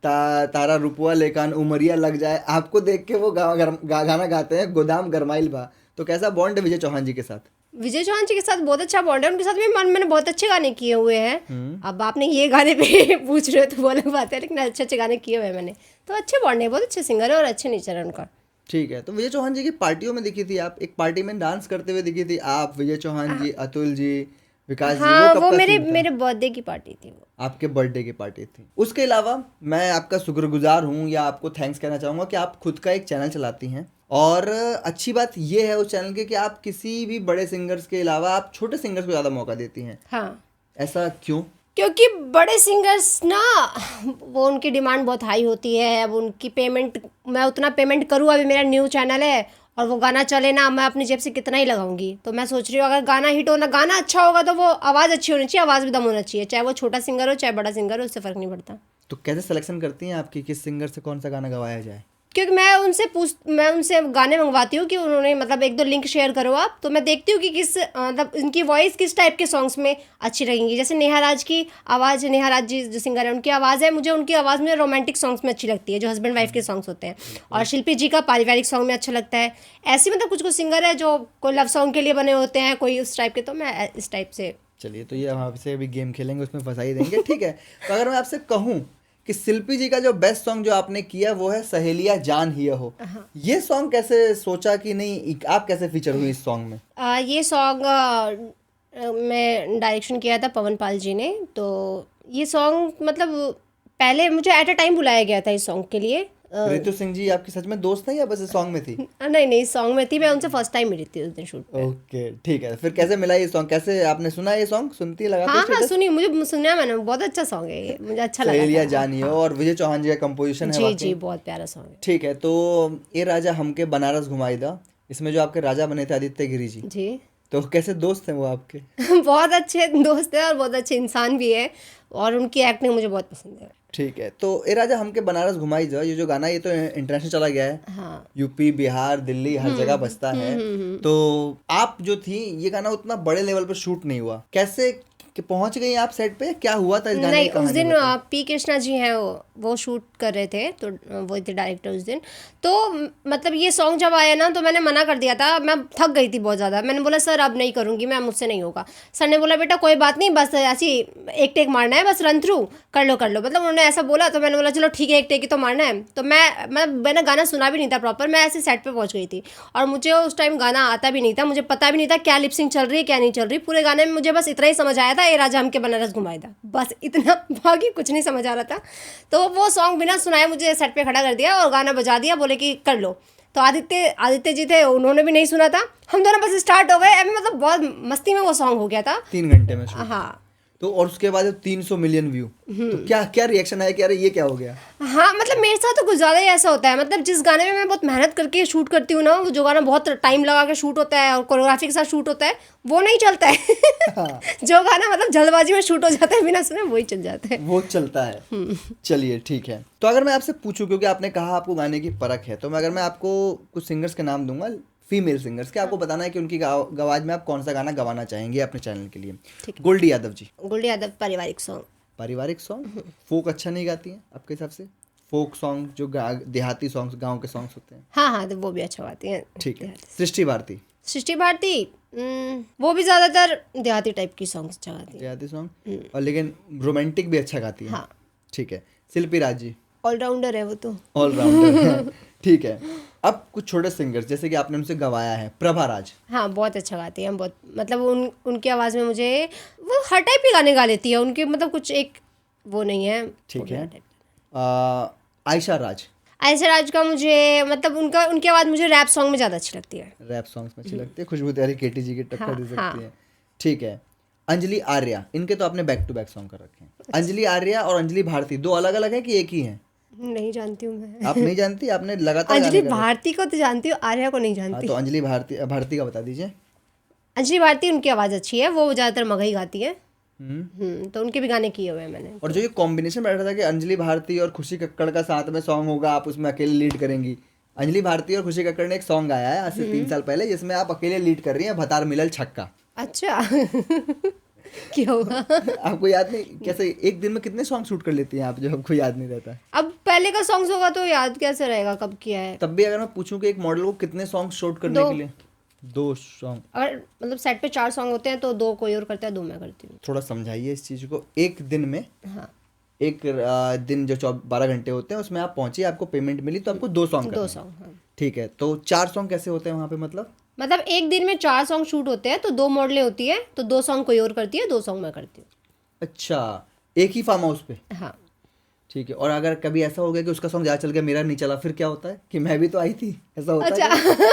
तारा रुपवा लेकान, उमरिया लग जाए, आपको देख के वो गाना गाते हैं गोदाम गरमाइल बा। तो कैसा बॉन्ड है विजय चौहान जी के साथ? विजय चौहान जी के साथ बहुत अच्छा बॉन्ड है, उनके साथ भी मैंने बहुत अच्छे गाने किए हुए हैं। अब आपने ये गाने पे पूछ रहे हो तो वो अलग बात है, लेकिन अच्छे अच्छे गाने किए हुए हैं मैंने, तो अच्छे बॉन्ड है, बहुत अच्छे सिंगर है और अच्छे नेचर है उनका। ठीक है। तो विजय चौहान जी की पार्टियों में दिखी थी आप, एक पार्टी में डांस करते हुए दिखी थी आप, विजय चौहान जी, अतुल जी, विकास जी। हाँ, वो कब वो का मेरे सीन था? मेरे बर्थडे की पार्टी थी वो। आपके बर्थडे की पार्टी थी। उसके अलावा मैं आपका शुक्रगुजार हूँ, या आपको थैंक्स कहना चाहूँगा कि आप खुद का एक चैनल चलाती हैं, और अच्छी बात ये है उस चैनल की कि आप किसी भी बड़े सिंगर्स के अलावा आप छोटे सिंगर्स को ज़्यादा मौका देती हैं। हाँ, ऐसा क्यों? क्योंकि बड़े सिंगर्स ना, वो उनकी डिमांड बहुत हाई होती है। अब उनकी पेमेंट, मैं उतना पेमेंट करूँ, अभी मेरा न्यू चैनल है और वो गाना चले ना, मैं अपनी जेब से कितना ही लगाऊंगी। तो मैं सोच रही हूँ अगर गाना हिट होना, गाना अच्छा होगा तो वो आवाज़ अच्छी होनी चाहिए, आवाज़ भी दम होना चाहिए, चाहे वो छोटा सिंगर हो चाहे बड़ा सिंगर हो, उससे फ़र्क नहीं पड़ता। तो कैसे सिलेक्शन करती हैं आपकी किस सिंगर से कौन सा गाना गवाया जाए? क्योंकि मैं उनसे गाने मंगवाती हूँ कि उन्होंने मतलब 1-2 लिंक शेयर करो आप, तो मैं देखती हूँ कि किस मतलब इनकी वॉइस किस टाइप के सॉन्ग्स में अच्छी लगेंगी। जैसे नेहा राज की आवाज़, नेहा राज जी जो सिंगर है उनकी आवाज़ है, मुझे उनकी आवाज़ में रोमांटिक सॉन्ग्स में अच्छी लगती है, जो हस्बैंड वाइफ के सॉन्ग्स होते हैं। और शिल्पी जी का पारिवारिक सॉन्ग में अच्छा लगता है। ऐसे मतलब कुछ कुछ सिंगर है जो कोई लव सॉन्ग के लिए बने होते हैं, कोई उस टाइप के, तो मैं इस टाइप से। चलिए, तो ये हम आपसे अभी गेम खेलेंगे, उसमें फंसा ही देंगे। ठीक है। तो अगर मैं आपसे कहूँ कि शिल्पी जी का जो बेस्ट सॉन्ग जो आपने किया वो है सहेलिया जान हिया हो, ये सॉन्ग कैसे सोचा कि नहीं, आप कैसे फीचर हुई इस सॉन्ग में? ये सॉन्ग में डायरेक्शन किया था पवन पाल जी ने। तो ये सॉन्ग मतलब पहले मुझे एट अ टाइम बुलाया गया था इस सॉन्ग के लिए, रितु सिंह जी आपकी सच में दोस्त है या बस सॉन्ग में थी? नहीं नहीं, सॉन्ग में थी, मैं उनसे फर्स्ट टाइम मिली थी उस दिन शूट पे। ओके ठीक है, फिर कैसे मिला ये सॉन्ग? कैसे आपने सुना ये सॉन्ग? सुनती है, लगाती हाँ है हाँ status? सुनी, मुझे सुना मैंने, बहुत अच्छा सॉन्ग है ये, मुझे अच्छा लगा सहेलिया था। जानिए, और विजय चौहान जी का कंपोजिशन है जी वाकई। जी, बहुत प्यारा सॉन्ग है। ठीक है, तो ये राजा हमके बनारस घुमाई दा, इसमें जो आपके राजा बने थे आदित्य गिरी जी, जी तो कैसे दोस्त हैं वो आपके? बहुत अच्छे दोस्त है और बहुत अच्छे इंसान भी है, और उनकी एक्टिंग मुझे बहुत पसंद है। ठीक है, तो ये राजा हमके बनारस घुमाई जा, ये जो गाना ये तो इंटरनेशनल चला गया है, हाँ यूपी बिहार दिल्ली हर जगह बजता है। तो आप जो थी, ये गाना उतना बड़े लेवल पर शूट नहीं हुआ, कैसे कि पहुंच गई आप सेट पे? क्या हुआ था इस गाने नहीं, की उस कहानी दिन बताइए। पी कृष्णा जी हैं, वो शूट कर रहे थे, तो वो थे डायरेक्टर उस दिन। तो मतलब ये सॉन्ग जब आया ना, तो मैंने मना कर दिया था, मैं थक गई थी बहुत ज़्यादा। मैंने बोला सर अब नहीं करूँगी मैं, मुझसे नहीं होगा। सर ने बोला बेटा कोई बात नहीं, बस ऐसी एक टेक मारना है, बस रन थ्रू कर लो मतलब उन्होंने ऐसा बोला, तो मैंने बोला चलो ठीक है, एक टेक ही तो मारना है। तो मैंने गाना सुना भी नहीं था प्रॉपर, मैं ऐसे सेट पे पहुंच गई थी, और मुझे उस टाइम गाना आता भी नहीं था, मुझे पता भी नहीं था क्या लिपसिंग चल रही है क्या नहीं चल रही। पूरे गाने में मुझे बस इतना ही समझ आया था, ए राजा हमके बनारस घुमाए था, बस इतना, बाकी कुछ नहीं समझ आ रहा था। तो वो सॉन्ग बिना सुनाए मुझे सेट पे खड़ा कर दिया और गाना बजा दिया, बोले कि कर लो। तो आदित्य जी थे, उन्होंने भी नहीं सुना था, हम दोनों बस स्टार्ट हो गए। अभी मतलब बहुत मस्ती में वो सॉन्ग हो गया था। 3 घंटे में शूट? हाँ तो और उसके बाद 300 मिलियन व्यू, तो क्या क्या रिएक्शन आया कि अरे ये क्या हो गया? हाँ, मतलब मेरे साथ तो कुछ ज़्यादा ही ऐसा होता है। मतलब जिस गाने में मैं बहुत मेहनत करके शूट करती हूँ ना, वो जो गाना बहुत टाइम लगा के शूट होता है और कोरियोग्राफी के साथ शूट होता है, वो नहीं चलता है। जो गाना मतलब जल्दबाजी में शूट हो जाता है बिना सुने, वही चल जाता है। वो चलता है। चलिए ठीक है, तो अगर मैं आपसे पूछूं, क्योंकि आपने कहा आपको गाने की परख है, तो मैं अगर मैं आपको कुछ सिंगर्स के नाम दूंगा, फीमेल सिंगर्स के, आपको बताना है कि उनकी आवाज में आप कौन सा गाना गवाना चाहेंगे अपने चैनल के लिए। ठीक। गोल्डी यादव जी। गोल्डी यादव पारिवारिक सॉन्ग। पारिवारिक सॉन्ग? फोक अच्छा नहीं गाती हैं आपके हिसाब से? फोक सॉन्ग जो देहाती सॉन्ग्स, गांव के सॉन्ग्स होते हैं। हाँ हाँ, तो वो भी अच्छा गाती हैं। ठीक है। सृष्टि भारती? सृष्टि भारती वो भी ज़्यादातर देहाती टाइप की सॉन्ग्स अच्छा गाती है। देहाती सॉन्ग, और लेकिन रोमांटिक भी अच्छा गाती है। हाँ। ठीक है। शिल्पी राज जी? ऑलराउंडर है वो तो। ऑलराउंडर है। ठीक है। अब कुछ छोटे सिंगर्स जैसे कि आपने उनसे गवाया है, प्रभा राज। हाँ, बहुत अच्छा गाती हैं, बहुत मतलब उनकी आवाज़ में मुझे वो हर टाइप के गाने गा लेती है उनके, मतलब कुछ एक वो नहीं है। ठीक है। आयशा राज? आयशा राज का मुझे मतलब उनकी आवाज़ मुझे रैप सॉन्ग में ज़्यादा अच्छी लगती है। रैप सॉन्ग्स में अच्छी लगती है, खुशबू तैयारी केटी जी की टक्कर हाँ, दे सकती हाँ। है। ठीक है। अंजलि आर्या, इनके तो आपने बैक टू बैक सॉन्ग कर रखे हैं। अंजलि आर्या और अंजलि भारती दो अलग अलग है कि एक ही है? नहीं जानती हूँ मैं। आप नहीं जानती? आपने लगातार अंजलि गाने कर रखे भारती को तो जानती हूँ, आर्या को नहीं हैं। हाँ, जानती। तो अंजलि भारती का बता दीजिए। अंजलि भारती उनकी आवाज़ अच्छी है, वो ज़्यादातर मगही गाती है। हम्म। तो उनके भी गाने किए हुए हैं मैंने। और जो ये कॉम्बिनेशन बैठा था कि अंजलि भारती और खुशी कक्कड़ का साथ में सॉन्ग होगा, आप उसमें अकेले लीड करेंगी। अंजलि भारती और खुशी कक्कड़ ने एक सॉन्ग गाया है आज से 3 साल पहले, जिसमें आप अकेले लीड कर रही हैं, भतार मिलल छक्का। अच्छा। क्या हुआ? आपको याद नहीं? कैसे एक दिन में कितने सॉन्ग शूट कर लेती हैं आप, जो आपको याद नहीं रहता? अब पहले का सॉन्ग्स होगा तो याद कैसे रहेगा कब किया है। तब भी अगर मैं पूछूं कि एक मॉडल को कितने सॉन्ग शूट करने 2 के लिए? 2 सॉन्ग? अगर मतलब सेट पे 4 सॉन्ग होते हैं तो 2 कोई और करता है, 2 मैं करती हूँ। थोड़ा समझाइए इस चीज़ को। एक दिन में, हाँ, एक दिन जो 12 घंटे होते हैं उसमें आप पहुंची, आपको पेमेंट मिली, तो आपको 2 सॉन्ग 2 करने हैं। सॉन्ग। हाँ, ठीक है, तो 4 सॉन्ग कैसे होते हैं वहाँ पे? मतलब एक दिन में 4 सॉन्ग शूट होते हैं तो 2 मॉडलें होती है, तो 2 सॉन्ग कोई और करती है, 2 सॉन्ग मैं करती हूँ। अच्छा, एक ही फार्म हाउस पे? हाँ। ठीक है। और अगर कभी ऐसा हो गया कि उसका सॉन्ग ज़्यादा चल गया, मेरा नहीं चला, फिर क्या होता है कि मैं भी तो आई थी, ऐसा होता अच्छा। है क्या?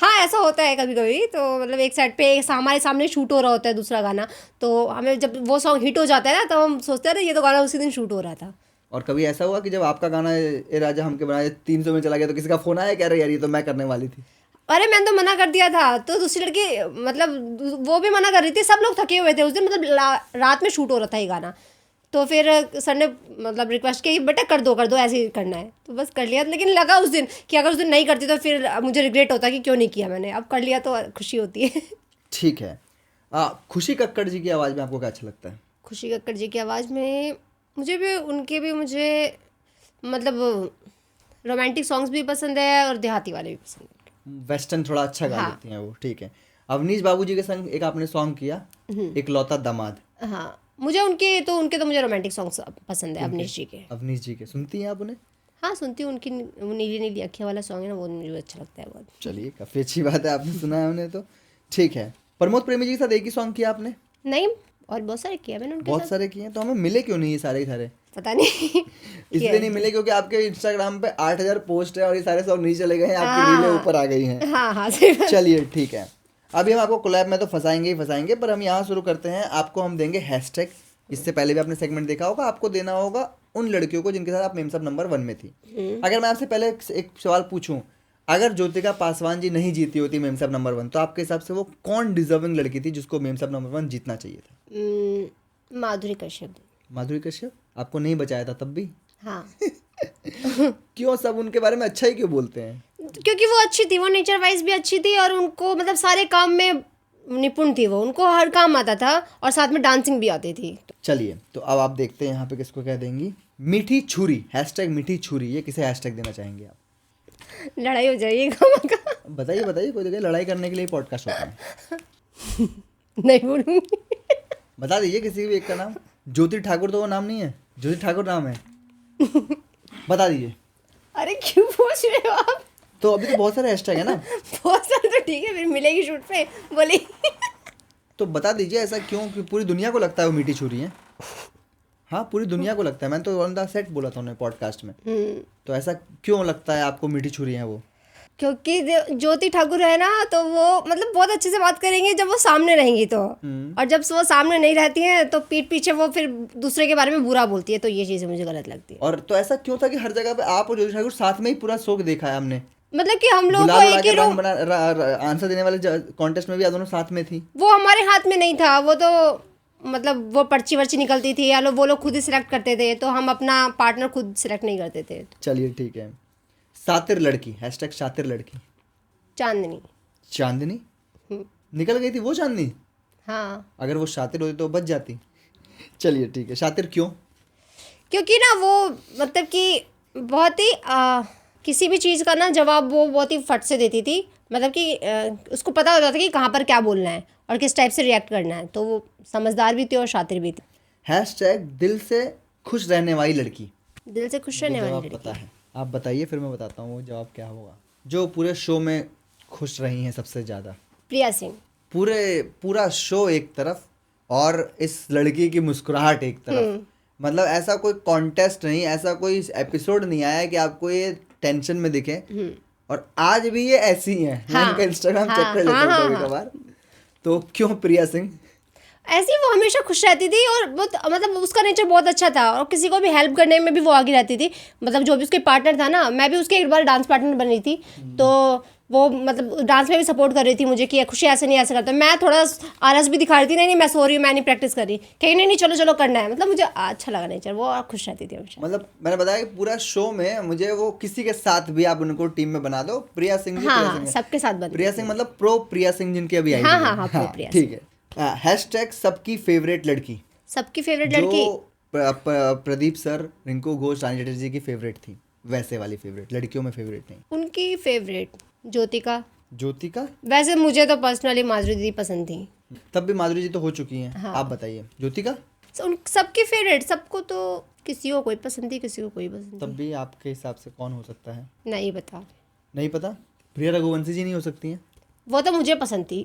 हाँ, ऐसा होता है कभी कभी। तो मतलब एक सेट पे हमारे सामने शूट हो रहा होता है दूसरा गाना, तो हमें जब वो सॉन्ग हिट हो जाता है ना, तो हम सोचते हैं ये तो गाना उसी दिन शूट हो रहा था। और कभी ऐसा हुआ कि जब आपका गाना ए राजा हमके बनाए 300 में चला गया, तो किसी का फोन आया कह रहे यार ये तो मैं करने वाली थी? अरे मैंने तो मना कर दिया था, तो दूसरी लड़की मतलब वो भी मना कर रही थी, सब लोग थके हुए थे उस दिन, मतलब रात में शूट हो रहा था ये गाना। तो फिर सर ने मतलब रिक्वेस्ट की बेटा कर दो ऐसे ही करना है, तो बस कर लिया। लेकिन लगा उस दिन कि अगर उस दिन नहीं करती तो फिर मुझे रिग्रेट होता कि क्यों नहीं किया मैंने। अब कर लिया तो खुशी होती है। ठीक है। खुशी कक्कड़ जी की आवाज़ में आपको क्या अच्छा लगता है? खुशी कक्कड़ जी की आवाज़ में मुझे मतलब रोमांटिक सॉन्ग्स भी पसंद है और देहाती वाले भी पसंद है। वेस्टर्न थोड़ा अच्छा गा हाँ। लेती हैं वो। ठीक है। अवनीश बाबू जी के संग एक आपने सॉन्ग किया, एक लौता दामाद। हाँ, उनके तो मुझे रोमांटिक सॉन्ग्स पसंद है, अवनीश जी के। अवनीश जी के सुनती हैं आप उन्हें? हाँ, सुनती हूँ उनकी। वो नीली नीली अखियाँ वाला सॉन्ग है ना, वो मुझे अच्छा लगता है बहुत। चलिए, काफ़ी अच्छी बात है, आपने सुना है उन्हें तो। ठीक है। प्रमोद प्रेमी जी के साथ एक ही सॉन्ग किया आपने? नहीं, और बहुत सारे किए मैंने उनके बहुत साथ। सारे किए हैं, तो हमें मिले क्यों नहीं ये सारे के सारे? पता नहीं इसलिए नहीं मिले क्योंकि आपके इंस्टाग्राम पे 8,000 पोस्ट है और ये सारे सब नीचे चले गए हैं, आपकी हाँ। रीलें ऊपर आ गई हैं। हाँ हाँ सही बात। चलिए ठीक है, अभी हम आपको कोलैब में तो फंसाएंगे ही फंसाएंगे, पर हम यहाँ शुरू करते हैं। आपको हम देंगे हैशटैग। इससे पहले भी आपने सेगमेंट देखा होगा। आपको देना होगा उन लड़कियों को जिनके साथ आप मेमसाब नंबर 1 में थी। अगर मैं आपसे पहले एक सवाल पूछूं, अगर ज्योतिका पासवान जी नहीं जीती होती मेमसाब नंबर 1, तो आपके हिसाब से वो कौन डिजर्विंग लड़की थी जिसको मेमसाब नंबर 1 जीतना चाहिए था? माधुरी कश्यप। माधुरी कश्यप आपको नहीं बचाया था तब भी? हाँ क्यों सब उनके बारे में अच्छा ही क्यों बोलते हैं? क्योंकि वो अच्छी थी, वो नेचर वाइज भी अच्छी थी और उनको मतलब सारे काम में निपुण थी, वो उनको हर काम आता था और साथ में डांसिंग भी आती थी। चलिए तो अब आप देखते हैं यहाँ पे किसको क्या देंगी। मीठी छुरी, हैशटैग मीठी छुरी, ये किसे हैशटैग देना चाहेंगे आप? लड़ाई हो जाएगी गाँव का। बताइए बताइए, कोई जगह लड़ाई करने के लिए पॉडकास्ट होता है। नहीं बोलूँगी। बता दीजिए किसी भी एक का नाम। ज्योति ठाकुर तो वो नाम नहीं है, ज्योति ठाकुर नाम है। बता दीजिए। अरे क्यों पूछ रहे हो आप? तो अभी तो बहुत सारे हैशटैग है ना। बहुत सारे तो ठीक है, फिर मिलेगी शूट पे बोले। तो बता दीजिए ऐसा क्यों कि पूरी दुनिया को लगता है वो मीठी छुरी है। हाँ पूरी दुनिया को लगता है, मैंने तो ऑन द सेट बोला था उन्हें पॉडकास्ट में। तो ऐसा क्यों लगता है आपको मीठी छुरी है वो? क्योंकि ज्योति ठाकुर है ना, तो वो मतलब बहुत अच्छे से बात करेंगे जब वो सामने रहेंगी तो, और जब वो सामने नहीं रहती हैं तो पीठ पीछे वो फिर दूसरे के बारे में बुरा बोलती है, तो ये चीज़ें मुझे गलत लगती है। और तो ऐसा क्यों था कि हर जगह पे आप और ज्योति ठाकुर साथ में ही पूरा शो देखा है हमने? मतलब कि हम लोग को गुलाल एक ही के रूम, आंसर देने वाले कॉन्टेस्ट में भी आप दोनों साथ में थी। वो हमारे हाथ में नहीं था, वो तो मतलब वो पर्ची वर्ची निकलती थी या वो लोग खुद ही सिलेक्ट करते थे, तो हम अपना पार्टनर खुद सिलेक्ट नहीं करते थे। चलिए ठीक है। शातिर लड़की, हैशटैग शातिर लड़की। चांदनी। चांदनी निकल गई थी वो चांदनी। हाँ अगर वो शातिर होती तो बच जाती। चलिए ठीक है, शातिर क्यों? क्योंकि ना वो मतलब कि बहुत ही किसी भी चीज़ का ना जवाब वो बहुत ही फट से देती थी, मतलब कि उसको पता होता था कि कहाँ पर क्या बोलना है और किस टाइप से रिएक्ट करना है, तो वो समझदार भी थी और शातिर भी थी। हैशटैग दिल से खुश रहने वाली लड़की। दिल से खुश रहने वाली जवाब लड़की। पता है, आप बताइए फिर मैं बताता हूँ वो जवाब क्या होगा। जो पूरे शो में खुश रही हैं सबसे ज़्यादा। प्रिया सिंह। पूरा शो एक तरफ और इस लड़की की मुस्कुराहट एक तरफ। मतलब ऐसा कोई कॉन्टेस्ट नहीं, ऐसा कोई एपिसोड नहीं आया कि आपको ये टेंशन में दिखे, और आज भी ये ऐसी ही है। मैं इनका इंस्टाग्राम चेक कर लेता हूँ कभी कभार। तो क्यों प्रिया सिंह? ऐसी वो हमेशा खुश रहती थी और बहुत मतलब उसका नेचर बहुत अच्छा था और किसी को भी हेल्प करने में भी वो आगे रहती थी। मतलब जो भी उसके पार्टनर था ना, मैं भी उसके एक बार डांस पार्टनर बन रही थी, तो वो मतलब डांस में भी सपोर्ट कर रही थी मुझे कि खुशी ऐसे नहीं ऐसे करता। मैं थोड़ा आलस भी दिखा रही थी, नहीं मैं सो रही हूँ, मैं नहीं प्रैक्टिस कर रही, कहीं नहीं चलो चलो करना है। मतलब मुझे अच्छा लगा नेचर, वो खुश रहती थी हमेशा। मतलब मैंने बताया कि पूरा शो में मुझे वो किसी के साथ भी आप उनको टीम में बना दो, प्रिया सिंह जी। हाँ सबके साथ बन। प्रिया सिंह मतलब प्रो प्रिया सिंह जिनकी अभी आई हाँ है। हाँ हाँ प्रो प्रिया। ठीक है। हैशटैग सबकी फेवरेट लड़की। सबकी फेवरेट लड़की प्रदीप सर, रिंकू घोष, रानी चटर्जी की फेवरेट थी, वैसे वाली फेवरेट लड़कियों में फेवरेट नहीं। उनकी फेवरेट ज्योतिका। ज्योतिका? वैसे मुझे तो पर्सनली माधुरी दीदी पसंद थी। तब भी माधुरी जी तो हो चुकी हैं। हाँ। आप बताइए ज्योतिका। उन सबकी फेवरेट, सबको तो किसी को कोई पसंद थी, किसी को कोई पसंद तब भी आपके हिसाब से कौन हो सकता है? थी। नहीं बता। नहीं पता? प्रिया रघुवंशी जी नहीं हो सकती हैं? वो तो मुझे पसंद थी।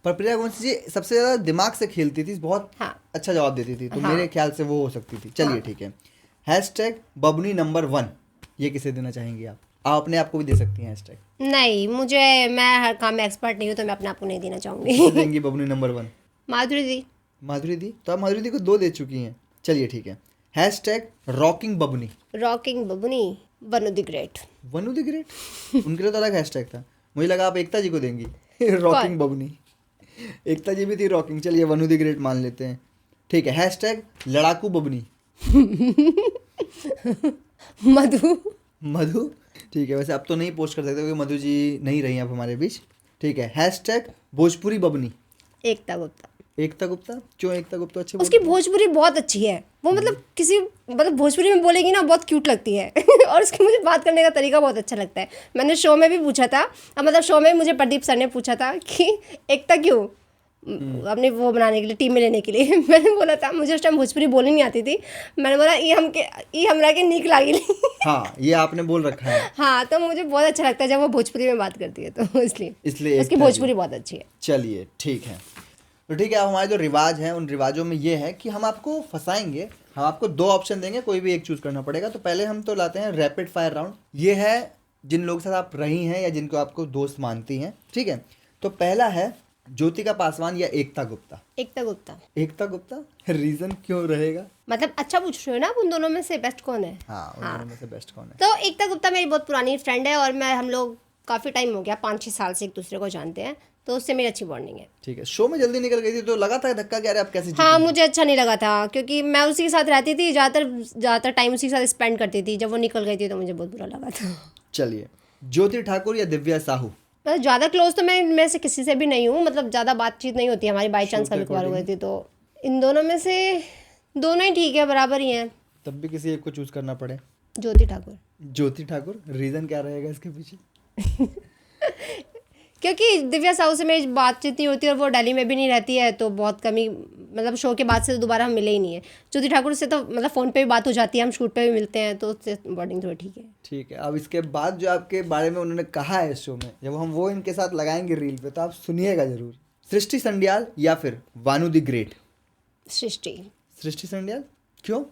पर प्रिया रघुवंशी जी सबसे ज्यादा दिमाग से खेलती थी, बहुत हाँ। अच्छा जवाब देती थी, तो हाँ। मेरे ख्याल से वो हो सकती थी। चलिए ठीक है। हैशटैग बबनी नंबर 1, ये किसे देना चाहेंगे आप? आप अपने आप को भी दे सकती हैं हैशटैग। नहीं, मैं हर काम में एक्सपर्ट नहीं हूँ, तो मैं अपने आप को नहीं देना चाहूँगी। किसे देंगी बबनी नंबर 1? माधुरी दी। माधुरी दी? तो आप माधुरी दी को 2 दे चुकी हैं। चलिए ठीक है। Hashtag rocking Babni. Rocking Babni, Vanu the great. Vanu the great? उनके लिए तो अलग हैशटैग था, मुझे लगा आप एकता जी को देंगी। रॉकिंग बबनी, एकता जी भी थी रॉकिंग। चलिए वनु द ग्रेट मान लेते हैं। ठीक है। हैशटैग लड़ाकू बबनी। मधु। मधु? ठीक है, वैसे अब तो नहीं पोस्ट कर सकते क्योंकि मधु जी नहीं रही अब हमारे बीच। ठीक है। हैशटैग भोजपुरी बबनी। एकता गुप्ता। एकता गुप्ता? क्यों एकता गुप्ता अच्छे उसकी भोजपुरी बहुत अच्छी है, वो मतलब किसी मतलब भोजपुरी में बोलेगी ना बहुत क्यूट लगती है। और उसकी मुझे बात करने का तरीका बहुत अच्छा लगता है। मैंने शो में भी पूछा था, मतलब शो में मुझे प्रदीप सर ने पूछा था कि एकता क्यों अपने वो बनाने के लिए, टीम में लेने के लिए। मैंने बोला था मुझे उस टाइम भोजपुरी बोलनी नहीं आती थी, मैंने बोला ये हमरा के नीक लागी। हाँ ये आपने बोल रखा है। हाँ तो मुझे बहुत अच्छा लगता है जब वो भोजपुरी में बात करती है, तो इसलिए इसलिए उसकी एकता भोजपुरी जी। बहुत अच्छी है। चलिए ठीक है। तो ठीक है, अब हमारे जो रिवाज हैं उन रिवाजों में ये है कि हम आपको फंसाएंगे। हम आपको 2 ऑप्शन देंगे, कोई भी एक चूज करना पड़ेगा। तो पहले हम तो लाते हैं रैपिड फायर राउंड। ये है जिन लोगों के साथ आप रही हैं या जिनको आपको दोस्त मानती हैं, ठीक है। तो पहला है ज्योतिका पासवान या एकता गुप्ता। एकता गुप्ता। एकता गुप्ता, रीजन क्यों रहेगा? मतलब अच्छा पूछ रहे हो ना, आप उन दोनों में से बेस्ट कौन है? हाँ, उन दोनों में से बेस्ट कौन है? तो एकता गुप्ता मेरी बहुत पुरानी फ्रेंड है और हम लोग काफ़ी टाइम हो गया, 5-6 साल से एक दूसरे को जानते हैं, तो उससे मेरी अच्छी बॉन्डिंग है। ठीक है, शो में जल्दी निकल गई थी तो लगा था धक्का कि अरे आप कैसे हाँ, मुझे अच्छा नहीं लगा था क्योंकि मैं उसी के साथ रहती थी, ज़्यादातर टाइम उसी के साथ स्पेंड करती थी। जब वो निकल गई थी तो मुझे बहुत बुरा लगा था। चलिए, ज्योति ठाकुर या दिव्या साहू। मतलब ज़्यादा क्लोज तो मैं से किसी से भी नहीं हूँ, मतलब ज़्यादा बातचीत नहीं होती हमारी, बाई चांस कभी कभार हो गई थी। तो इन दोनों में से दोनों ही ठीक है, बराबर ही हैं। तब भी किसी एक को चूज करना पड़े? ज्योति ठाकुर। ज्योति ठाकुर, रीजन क्या रहेगा इसके पीछे? क्योंकि दिव्या साहू से मेरी बातचीत नहीं होती और वो दिल्ली में भी नहीं रहती है, तो बहुत कमी, मतलब शो के बाद से तो दोबारा हम मिले ही नहीं है। ज्योति ठाकुर से तो मतलब फ़ोन पे भी बात हो जाती है, हम शूट पे भी मिलते हैं, तो उससे बॉन्डिंग थोड़ी ठीक है। ठीक है, अब इसके बाद जो आपके बारे में उन्होंने कहा है इस शो में, जब हम वो इनके साथ लगाएंगे रील पे तो आप सुनिएगा जरूर। सृष्टि संड्याल या फिर वानु द ग्रेट। सृष्टि। सृष्टि संड्याल क्यों?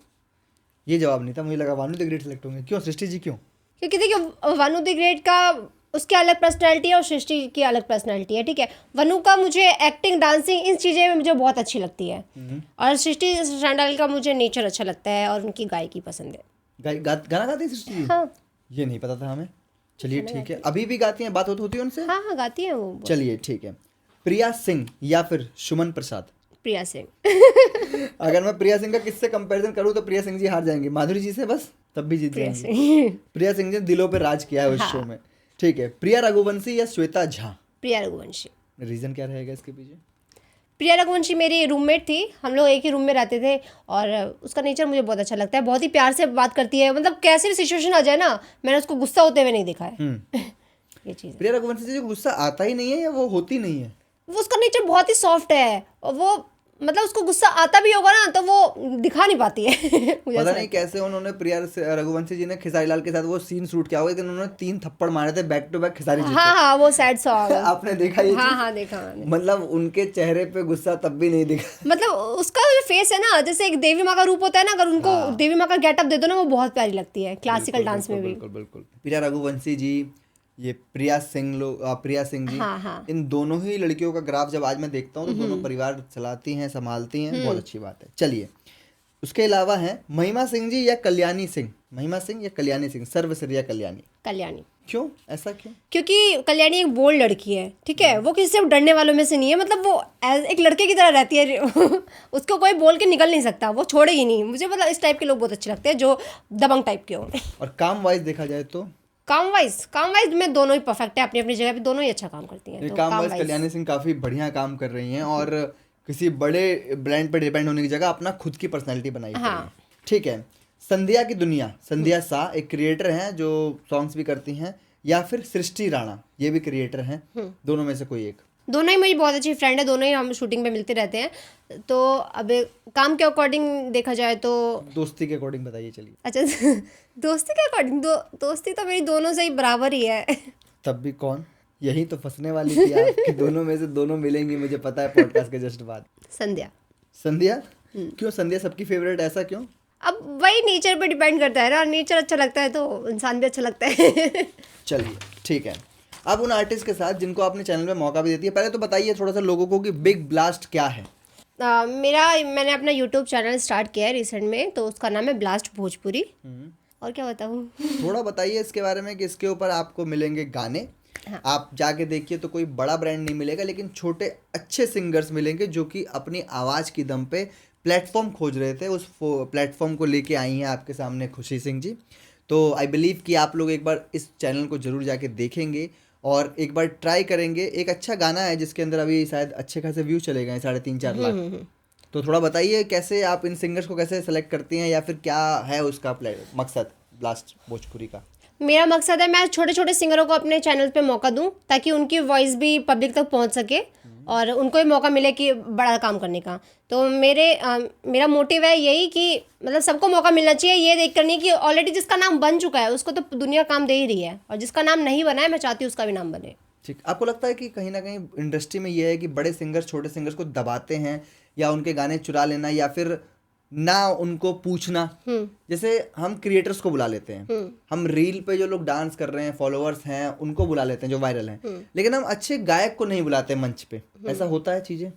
ये जवाब नहीं था, मुझे लगा वानु द ग्रेट सेलेक्ट होंगे। क्यों सृष्टि जी, क्यों? क्योंकि देखिए वनु द ग्रेट का उसकी अलग पर्सनैलिटी है और सृष्टि की अलग पर्सनैलिटी है, ठीक है। वनु का मुझे एक्टिंग, डांसिंग, इन चीज़ें में मुझे बहुत अच्छी लगती है, और सृष्टि संडाल का मुझे नेचर अच्छा लगता है और उनकी गायकी पसंद है। गाना गाती है सृष्टि जी? हाँ, ये नहीं पता था हमें। चलिए ठीक है, अभी भी गाती हैं, बात होती है उनसे? हाँ हाँ, गाती है वो। चलिए ठीक है, प्रिया सिंह या फिर सुमन प्रसाद। प्रिया सिंह। अगर मैं प्रिया सिंह का किससे कंपैरिजन करूं तो प्रिया सिंह जी हार जाएंगी, माधुरी जी से बस, तब भी जीत जाएंगी। प्रिया सिंह जी दिलों पे राज किया है उस शो में। ठीक है, प्रिया रघुवंशी या श्वेता झा। प्रिया रघुवंशी। रीजन क्या रहेगा इसके पीछे? प्रिया रघुवंशी मेरी रूममेट थी, हम लोग एक ही रूम में रहते थे, और उसका नेचर मुझे बहुत अच्छा लगता है। बहुत ही प्यार से बात करती है, मतलब कैसी भी सिचुएशन आ जाए ना, मैंने उसको गुस्सा होते हुए नहीं देखा है। ये चीज़। प्रिया रघुवंशी जी को गुस्सा आता ही नहीं है या वो होती नहीं है? वो उसका नेचर बहुत ही सॉफ्ट है, और वो मतलब उसको गुस्सा आता भी होगा ना तो वो दिखा नहीं पाती है। मुझे पता नहीं कैसे उन्होंने प्रिया रघुवंशी जी ने खेसारी लाल के साथ वो सीन शूट किया होगा, लेकिन उन्होंने 3 थप्पड़ मारे थे back to back Khesari ji हाँ हाँ, वो सैड सॉन्ग। आपने देखा ये? हाँ हाँ, देखा मैंने। मतलब उनके चेहरे पे गुस्सा तब भी नहीं दिखा। मतलब उसका जो फेस है ना, जैसे एक देवी माँ का रूप होता है ना, अगर उनको देवी माँ का गेटअप दे दो ना, वो बहुत प्यारी लगती है क्लासिकल डांस में भी। बिल्कुल बिल्कुल। प्रिया रघुवंशी जी, ये प्रिया सिंह जी, हाँ हाँ। इन दोनों ही लड़कियों का ग्राफ जब आज मैं देखता हूँ तो दोनों परिवार चलाती हैं, संभालती हैं, बहुत अच्छी बात है। चलिए, उसके अलावा है महिमा सिंह जी या कल्याणी सिंह। महिमा सिंह या कल्याणी सिंह, सर्वश्रेया कल्याणी। कल्याणी। क्यों, ऐसा क्यों? क्योंकि कल्याणी एक बोल्ड लड़की है, ठीक है, वो किसी से डरने वालों में से नहीं है, मतलब वो एक लड़के की तरह रहती है। उसको कोई बोल के निकल नहीं सकता, वो छोड़ेगी नहीं। मुझे मतलब इस टाइप के लोग बहुत अच्छे लगते हैं, जो दबंग टाइप के हो। और काम वाइज देखा जाए तो काम वाइज में दोनों ही परफेक्ट है अपनी अपनी जगह पे, दोनों ही अच्छा काम करती हैं। तो काम वाइज कल्याणी सिंह काफी बढ़िया काम कर रही हैं और किसी बड़े ब्रांड पर डिपेंड होने की जगह अपना खुद की पर्सनैलिटी बनाई है। हाँ। ठीक है, संध्या की दुनिया, संध्या सा एक क्रिएटर हैं जो सॉन्ग्स भी करती हैं, या फिर सृष्टि राणा, ये भी क्रिएटर हैं, दोनों में से कोई एक। दोनों ही मेरी बहुत अच्छी फ्रेंड है, दोनों ही हम शूटिंग पे मिलते रहते हैं। तो अब काम के अकॉर्डिंग देखा जाए तो दोस्ती के अकॉर्डिंग बताइए। चलिए, अच्छा, दोस्ती के अकॉर्डिंग दोस्ती तो मेरी दोनों से ही बराबर ही है। तब भी कौन? यही तो फंसने वाली थी आप कि दोनों में से दोनों मिलेंगी, मुझे पता है पॉडकास्ट के जस्ट बाद। संध्या। संध्या क्यों? संध्या सबकी फेवरेट, ऐसा क्यों? अब वही नेचर पे डिपेंड करता है ना, नेचर अच्छा लगता है तो इंसान भी अच्छा लगता है। चलिए ठीक है, अब उन आर्टिस्ट के साथ जिनको आपने चैनल में मौका भी देती है, पहले तो बताइए थोड़ा सा लोगों को कि बिग ब्लास्ट क्या है। मैंने अपना यूट्यूब चैनल स्टार्ट किया है रिसेंट में, तो उसका नाम है ब्लास्ट भोजपुरी। और क्या बताऊँ? थोड़ा बताइए इसके बारे में कि इसके ऊपर आपको मिलेंगे गाने। हाँ। आप जाके देखिए तो कोई बड़ा ब्रांड नहीं मिलेगा, लेकिन छोटे अच्छे सिंगर्स मिलेंगे जो कि अपनी आवाज़ की दम पे प्लेटफॉर्म खोज रहे थे। उस प्लेटफॉर्म को लेके आई हैं आपके सामने खुशी सिंह जी। तो आई बिलीव कि आप लोग एक बार इस चैनल को ज़रूर जाके देखेंगे और एक बार ट्राई करेंगे। एक अच्छा गाना है जिसके अंदर अभी शायद अच्छे खासे व्यू चले गए, 3.5-4 लाख। तो थोड़ा बताइए कैसे आप इन सिंगर्स को कैसे सेलेक्ट करती हैं, या फिर क्या है उसका मकसद ब्लास्ट भोजपुरी का? मेरा मकसद है मैं छोटे छोटे सिंगरों को अपने चैनल पे मौका दूं, ताकि उनकी वॉइस भी पब्लिक तक पहुंच सके और उनको भी मौका मिले कि बड़ा काम करने का। तो मेरा मोटिव है यही कि मतलब सबको मौका मिलना चाहिए, ये देख कर नहीं कि ऑलरेडी जिसका नाम बन चुका है उसको तो दुनिया काम दे ही रही है, और जिसका नाम नहीं बना है मैं चाहती हूँ उसका भी नाम बने। ठीक, आपको लगता है कि कहीं ना कहीं इंडस्ट्री में ये है कि बड़े सिंगर्स छोटे सिंगर्स को दबाते हैं, या उनके गाने चुरा लेना, या फिर ना उनको पूछना? जैसे हम क्रिएटर्स को बुला लेते हैं, हम रील पे जो लोग डांस कर रहे हैं, फॉलोअर्स हैं, उनको बुला लेते हैं जो वायरल हैं, लेकिन हम अच्छे गायक को नहीं बुलाते मंच पे। ऐसा होता है चीजें?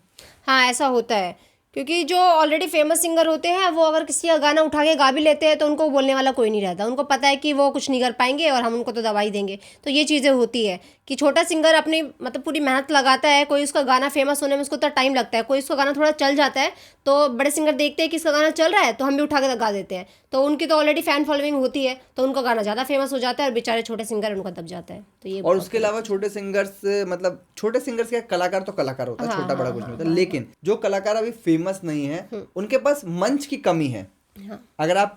हाँ, ऐसा होता है, क्योंकि जो ऑलरेडी फेमस सिंगर होते हैं वो अगर किसी का गाना उठा के गा भी लेते हैं तो उनको बोलने वाला कोई नहीं रहता। उनको पता है कि वो कुछ नहीं कर पाएंगे और हम उनको तो दबा ही देंगे। तो ये चीज़ें होती है कि छोटा सिंगर अपनी मतलब पूरी मेहनत लगाता है, कोई उसका गाना फेमस होने में उसको तो टाइम लगता है, कोई उसका गाना थोड़ा चल जाता है तो बड़े सिंगर देखते हैं कि इसका गाना चल रहा है तो हम भी उठा के गा देते हैं, तो उनकी तो ऑलरेडी फैन फॉलोइंग होती है तो उनका गाना ज़्यादा फेमस हो जाता है और बेचारे छोटे सिंगर उनका दब जाता है। तो ये और उसके अलावा छोटे सिंगर्स, मतलब छोटे सिंगर्स क्या, कलाकार तो कलाकार होता है, छोटा बड़ा कुछ नहीं होता, लेकिन जो कलाकार अभी फेमस नहीं है उनके पास मंच की कमी है। अगर आप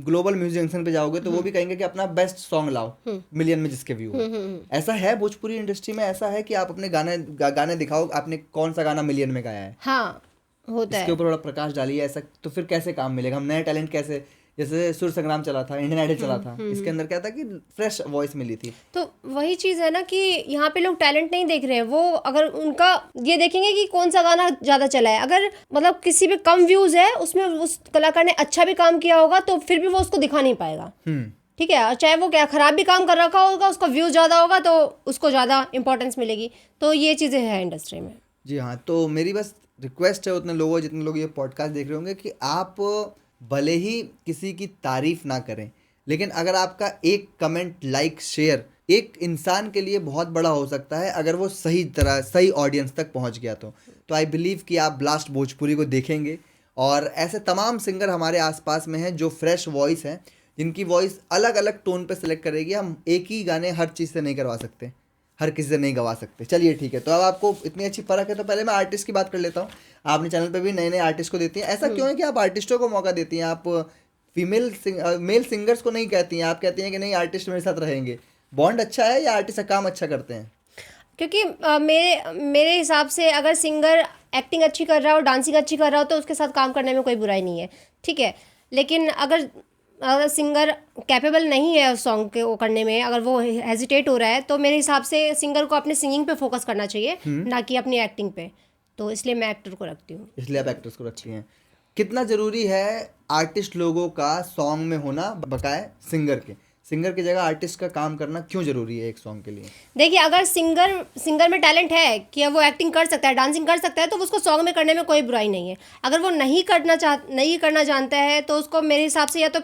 ग्लोबल म्यूजिक जंक्शन पे जाओगे तो वो भी कहेंगे कि अपना बेस्ट सॉन्ग लाओ, मिलियन में जिसके व्यू हो। ऐसा है भोजपुरी इंडस्ट्री में, ऐसा है कि आप अपने गाने दिखाओ, आपने कौन सा गाना मिलियन में गाया है। हाँ, होता है। इसके ऊपर थोड़ा प्रकाश डालिए। ऐसा तो फिर कैसे काम मिलेगा? हम नए टैलेंट कैसे, जैसे सुर संग्राम चला था, इंडियन आइडल चला था, इसके अंदर क्या था कि फ्रेश वॉइस मिली थी। तो वही चीज़ है ना कि यहाँ पे लोग टैलेंट नहीं देख रहे हैं, वो अगर उनका ये देखेंगे कि कौन सा गाना ज़्यादा चला है, अगर मतलब किसी पे कम व्यूज़ है उसमें उस कलाकार ने अच्छा भी काम किया होगा तो फिर भी वो उसको दिखा नहीं पाएगा। ठीक है, और चाहे वो क्या खराब भी काम कर रखा होगा, उसका व्यू ज़्यादा होगा तो उसको ज़्यादा इंपॉर्टेंस मिलेगी। तो ये चीज़ें हैं इंडस्ट्री में। जी हाँ, तो मेरी बस रिक्वेस्ट है उतने लोगों, जितने लोग ये पॉडकास्ट देख रहे होंगे, कि आप भले ही किसी की तारीफ ना करें, लेकिन अगर आपका एक कमेंट, लाइक, शेयर एक इंसान के लिए बहुत बड़ा हो सकता है अगर वो सही तरह सही ऑडियंस तक पहुंच गया तो आई बिलीव कि आप ब्लास्ट भोजपुरी को देखेंगे। और ऐसे तमाम सिंगर हमारे आसपास में हैं जो फ्रेश वॉइस हैं, जिनकी वॉइस अलग अलग टोन पे सिलेक्ट करेगी। हम एक ही गाने हर चीज़ से नहीं करवा सकते, हर किसी से नहीं गवा सकते। चलिए ठीक है, तो अब आपको इतनी अच्छी परख है तो पहले मैं आर्टिस्ट की बात कर लेता हूँ। आपने चैनल पे भी नए नए आर्टिस्ट को देती हैं, ऐसा क्यों है कि आप आर्टिस्टों को मौका देती हैं? आप मेल सिंगर्स को नहीं कहती हैं, आप कहती हैं कि नहीं आर्टिस्ट मेरे साथ रहेंगे। बॉन्ड अच्छा है या आर्टिस्ट का काम अच्छा करते हैं? क्योंकि मेरे हिसाब से अगर सिंगर एक्टिंग अच्छी कर रहा हो, डांसिंग अच्छी कर रहा हो तो उसके साथ काम करने में कोई बुराई नहीं है, ठीक है। लेकिन अगर सिंगर कैपेबल नहीं है उस सॉन्ग के वो करने में, अगर वो हेजिटेट हो रहा है तो मेरे हिसाब से सिंगर को अपने सिंगिंग पे फोकस करना चाहिए, ना कि अपनी एक्टिंग पे। तो इसलिए मैं एक्टर को रखती हूँ। इसलिए आप एक्टर्स को रखती हैं। कितना ज़रूरी है आर्टिस्ट लोगों का सॉन्ग में होना बकाए सिंगर की जगह आर्टिस्ट का काम करना क्यों ज़रूरी है एक सॉन्ग के लिए? देखिए, अगर सिंगर में टैलेंट है कि वो एक्टिंग कर सकता है, डांसिंग कर सकता है, तो उसको सॉन्ग में करने में कोई बुराई नहीं है। अगर वो नहीं करना जानता है तो उसको मेरे हिसाब से या तो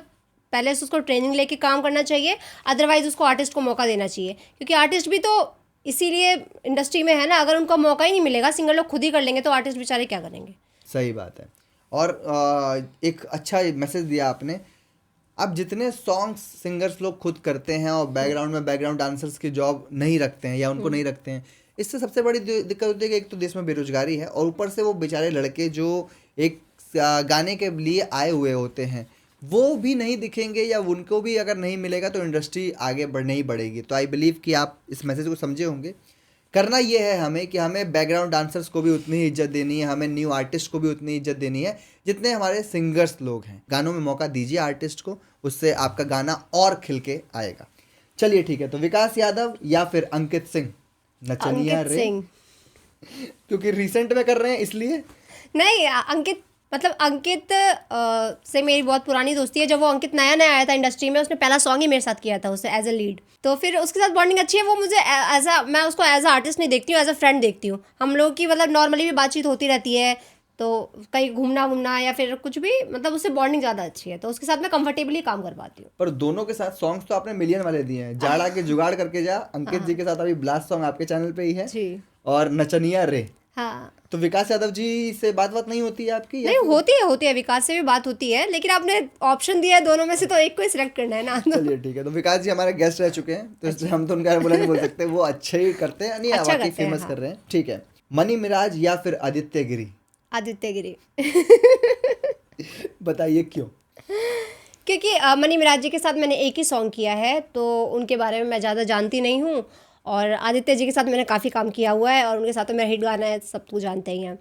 पहले से उसको ट्रेनिंग लेके काम करना चाहिए, अदरवाइज उसको आर्टिस्ट को मौका देना चाहिए। क्योंकि आर्टिस्ट भी तो इसीलिए इंडस्ट्री में है ना, अगर उनको मौका ही नहीं मिलेगा, सिंगर लोग खुद ही कर लेंगे तो आर्टिस्ट बेचारे क्या करेंगे। सही बात है। और एक अच्छा मैसेज दिया आपने। अब जितने सॉन्ग्स सिंगर्स लोग खुद करते हैं और बैकग्राउंड डांसर्स की जॉब नहीं रखते हैं या उनको नहीं रखते हैं, इससे सबसे बड़ी दिक्कत होती है कि एक तो देश में बेरोजगारी है और ऊपर से वो बेचारे लड़के जो एक गाने के लिए आए हुए होते हैं वो भी नहीं दिखेंगे, या उनको भी अगर नहीं मिलेगा तो इंडस्ट्री आगे नहीं बढ़ेगी। तो आई बिलीव कि आप इस मैसेज को समझे होंगे। करना ये है हमें कि हमें बैकग्राउंड डांसर्स को भी उतनी ही इज्जत देनी है, हमें न्यू आर्टिस्ट को भी उतनी इज्जत देनी है जितने हमारे सिंगर्स लोग हैं। गानों में मौका दीजिए आर्टिस्ट को, उससे आपका गाना और खिल के आएगा। चलिए ठीक है, तो विकास यादव या फिर अंकित सिंह नचनिया रे? क्योंकि रिसेंट में कर रहे हैं इसलिए नहीं। अंकित से मेरी बहुत पुरानी दोस्ती है। जब वो अंकित नया आया था इंडस्ट्री में, उसने पहला सॉन्ग ही मेरे साथ किया था उससे एज ए लीड, तो फिर उसके साथ बॉन्डिंग अच्छी है। वो मुझे मैं उसको एज अ आर्टिस्ट नहीं देखती हूँ, एज अ फ्रेंड देखती हूँ। हम लोग की मतलब नॉर्मली भी बातचीत होती रहती है, तो कहीं घूमना या फिर कुछ भी, मतलब उससे बॉन्डिंग ज़्यादा अच्छी है, तो उसके साथ मैं कंफर्टेबली काम कर पाती हूँ। पर दोनों के साथ सॉन्ग्स तो आपने मिलियन वाले दिए हैं। जाड़ा के जुगाड़ करके जा, अंकित जी के साथ अभी ब्लास्ट सॉन्ग आपके चैनल पे ही है जी, और नचनिया रे। हाँ। तो विकास यादव जी से बात नहीं होती है आपकी? नहीं, होती है, विकास से भी बात होती है, लेकिन आपने ऑप्शन दिया है दोनों में से तो एक को ही सिलेक्ट करना है ना। चलिए ठीक है, तो विकास जी हमारे गेस्ट रह चुके हैं तो इसलिए हम तो उनका बुरा नहीं बोल सकते, वो अच्छे ही करते हैं, नहीं अच्छा वाकई फेमस कर रहे हैं। ठीक है, मनी मिराज या फिर आदित्य गिरी? आदित्य गिरी। बताइए क्यों? क्योंकि मनी मिराज जी के साथ मैंने एक ही सॉन्ग किया है, तो उनके बारे में मैं ज़्यादा जानती नहीं हूँ। और आदित्य जी के साथ मैंने काफ़ी काम किया हुआ है और उनके साथ तो मेरा हिट गाना है, सब कुछ जानते ही हैं।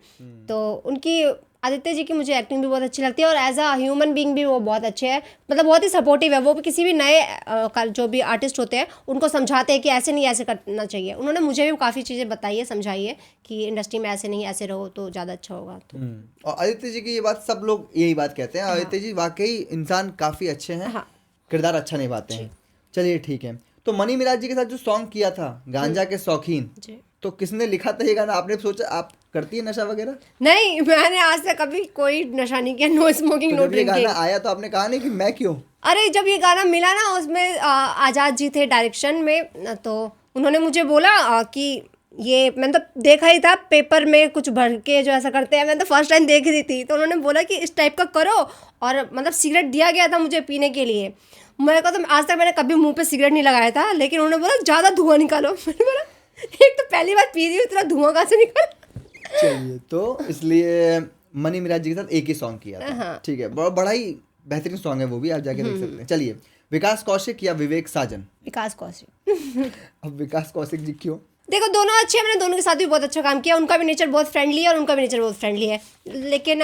तो उनकी आदित्य जी की मुझे एक्टिंग भी बहुत अच्छी लगती है और एज अ ह्यूमन बीइंग भी वो बहुत अच्छे हैं, मतलब बहुत ही सपोर्टिव है। वो भी किसी भी नए जो भी आर्टिस्ट होते हैं उनको समझाते हैं कि ऐसे नहीं ऐसे करना चाहिए। उन्होंने मुझे भी काफ़ी चीज़ें बताई है, समझाई है कि इंडस्ट्री में ऐसे नहीं ऐसे रहो तो ज़्यादा अच्छा होगा। तो और आदित्य जी की ये बात सब लोग यही बात कहते हैं, आदित्य जी वाकई इंसान काफ़ी अच्छे हैं, हाँ किरदार अच्छा निभाते हैं। चलिए ठीक है, तो मनी मिराज जी के साथ जो सॉन्ग किया था गांजा के शौकीन, जी। तो किसने लिखा था ये गाना? आपने सोचा, आप करती है नशा वगैरह? नहीं, मैंने आज तक कभी कोई नशा नहीं किया, नो स्मोकिंग तो नो जब ये गाना ड्रिंकिंग। आया तो आपने कहा नहीं कि मैं क्यों? अरे जब ये गाना मिला ना, उसमें आज़ाद जी थे डायरेक्शन में, तो उन्होंने मुझे बोला कि ये मैंने तो देखा ही था पेपर में कुछ भर के जो ऐसा करते हैं, मैंने तो फर्स्ट टाइम देख रही थी। तो उन्होंने बोला कि इस टाइप का करो, और मतलब सिगरेट दिया गया था मुझे पीने के लिए। मेरे को तो आज तक मैंने कभी मुंह पे सिगरेट नहीं लगाया था, लेकिन उन्होंने बोला ज़्यादा धुआं निकालो। मैंने बोला एक तो पहली बार पी रही हूँ, इतना धुआं कहाँ से निकाल। चलिए, तो इसलिए मनी मिराज जी के साथ एक ही सॉन्ग किया था। हाँ। ठीक है, बड़ा ही बेहतरीन सॉन्ग है वो भी, आप जाके देख सकते हैं। चलिए, विकास कौशिक या विवेक साजन? विकास कौशिक। अब विकास कौशिक जी क्यों? देखो दोनों अच्छे हैं, मैंने दोनों के साथ भी बहुत अच्छा काम किया। उनका भी नेचर बहुत फ्रेंडली है और उनका भी नेचर बहुत फ्रेंडली है, लेकिन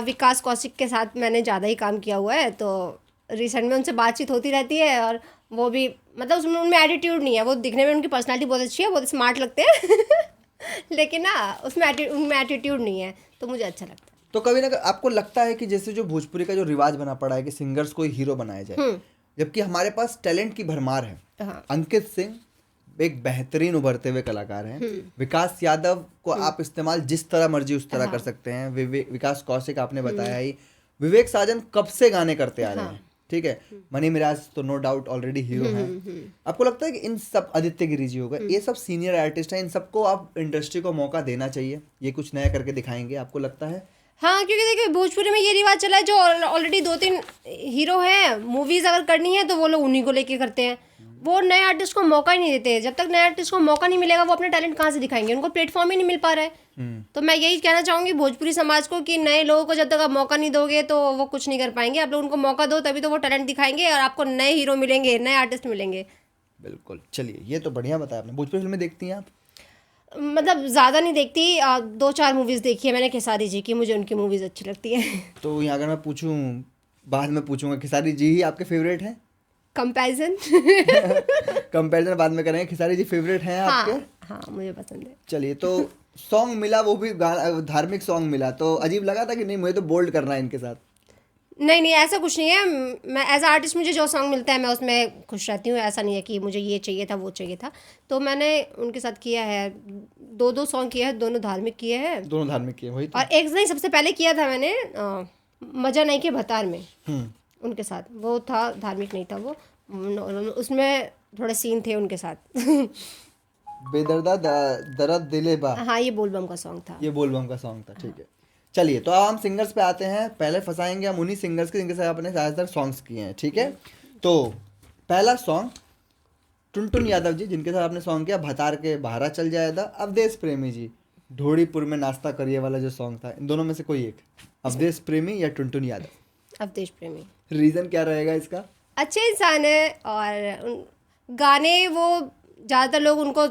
विकास कौशिक के साथ मैंने ज़्यादा ही काम किया हुआ है, तो रिसेंट में उनसे बातचीत होती रहती है। और वो भी मतलब उसमें उनमें एटीट्यूड नहीं है, वो दिखने में उनकी पर्सनालिटी बहुत अच्छी है, बहुत स्मार्ट लगते हैं लेकिन ना उसमें उनमें एटीट्यूड नहीं है, तो मुझे अच्छा लगता है। तो कभी ना आपको लगता है कि जैसे जो भोजपुरी का जो रिवाज बना पड़ा है कि सिंगर्स को ही हीरो बनाया जाए, जबकि हमारे पास टैलेंट की भरमार है। हाँ। अंकित सिंह एक बेहतरीन उभरते हुए कलाकार हैं। विकास यादव को आप इस्तेमाल जिस तरह मर्जी उस तरह कर सकते हैं। विकास कौशिक आपने बताया ही। विवेक साजन कब से गाने करते आ रहे हैं, ठीक है। मनी मिराज तो नो डाउट ऑलरेडी हीरो हैं। आपको लगता है कि इन सब, आदित्य गिरी जी हो गए, ये सब सीनियर आर्टिस्ट हैं, इन सबको आप इंडस्ट्री को मौका देना चाहिए, ये कुछ नया करके दिखाएंगे, आपको लगता है? हाँ, क्योंकि देखिए भोजपुरी में ये रिवाज चला है, जो ऑलरेडी 2-3 हीरो हैं, मूवीज़ अगर करनी है तो वो लोग उन्हीं को लेके करते हैं। वो नए आर्टिस्ट को मौका ही नहीं देते। जब तक नए आर्टिस्ट को मौका नहीं मिलेगा वो अपने टैलेंट कहाँ से दिखाएंगे, उनको प्लेटफॉर्म ही नहीं मिल पा रहा है। तो मैं यही कहना चाहूँगी भोजपुरी समाज को कि नए लोगों को जब तक आप मौका नहीं दोगे तो वो कुछ नहीं कर पाएंगे। आप लोग उनको मौका दो, तभी तो वो टैलेंट दिखाएंगे और आपको नए हीरो मिलेंगे, नए आर्टिस्ट मिलेंगे। बिल्कुल। चलिए, ये तो बढ़िया बताया आपने। भोजपुरी फिल्में देखती हैं आप? मतलब ज़्यादा नहीं देखती, 2-4 मूवीज़ देखी है मैंने खेसारी जी की, मुझे उनकी मूवीज़ अच्छी लगती है। तो यहाँ अगर मैं पूछूं, बाद में पूछूंगा, खेसारी जी ही आपके फेवरेट हैं? कंपैरिजन कंपैरिजन बाद में करेंगे। खेसारी जी फेवरेट हैं आपके? हाँ, मुझे पसंद है। चलिए, तो सॉन्ग मिला, वो भी धार्मिक सॉन्ग मिला, तो अजीब लगा था कि नहीं मुझे तो बोल्ड करना है इनके साथ? नहीं, ऐसा कुछ नहीं है। मैं एज आर्टिस्ट मुझे जो सॉन्ग मिलता है मैं उसमें खुश रहती हूँ। ऐसा नहीं है कि मुझे ये चाहिए था वो चाहिए था। तो मैंने उनके साथ किया है, 2 सॉन्ग किए हैं, दोनों धार्मिक किए हैं। दोनों धार्मिक किए, वही तो। और एक नहीं, सबसे पहले किया था मैंने मजा नहीं के भतार में, उनके साथ। वो था धार्मिक नहीं था वो, उसमें थोड़े सीन थे उनके साथ बेदर्दा दर्द दिले बा, हाँ, ये बोलबम का सॉन्ग था। ये बोलबम का सॉन्ग था, ठीक है। चलिए, तो अब हम सिंगर्स पे आते हैं। पहले फंसाएंगे हम उन्हीं सिंगर्स के जिनके साथ आपने ज़्यादातर सॉन्ग्स किए हैं, ठीक है। तो पहला सॉन्ग टुनटुन यादव जी, जिनके साथ आपने सॉन्ग किया भतार के बहारा चल जाएगा। अवधेश प्रेमी जी, ढोड़ीपुर में नाश्ता करिए वाला जो सॉन्ग था, इन दोनों में से कोई एक, अवधेश प्रेमी या टुनटुन यादव? अवधेश प्रेमी। रीज़न क्या रहेगा इसका? अच्छे इंसान है और गाने वो ज़्यादातर लोग उनको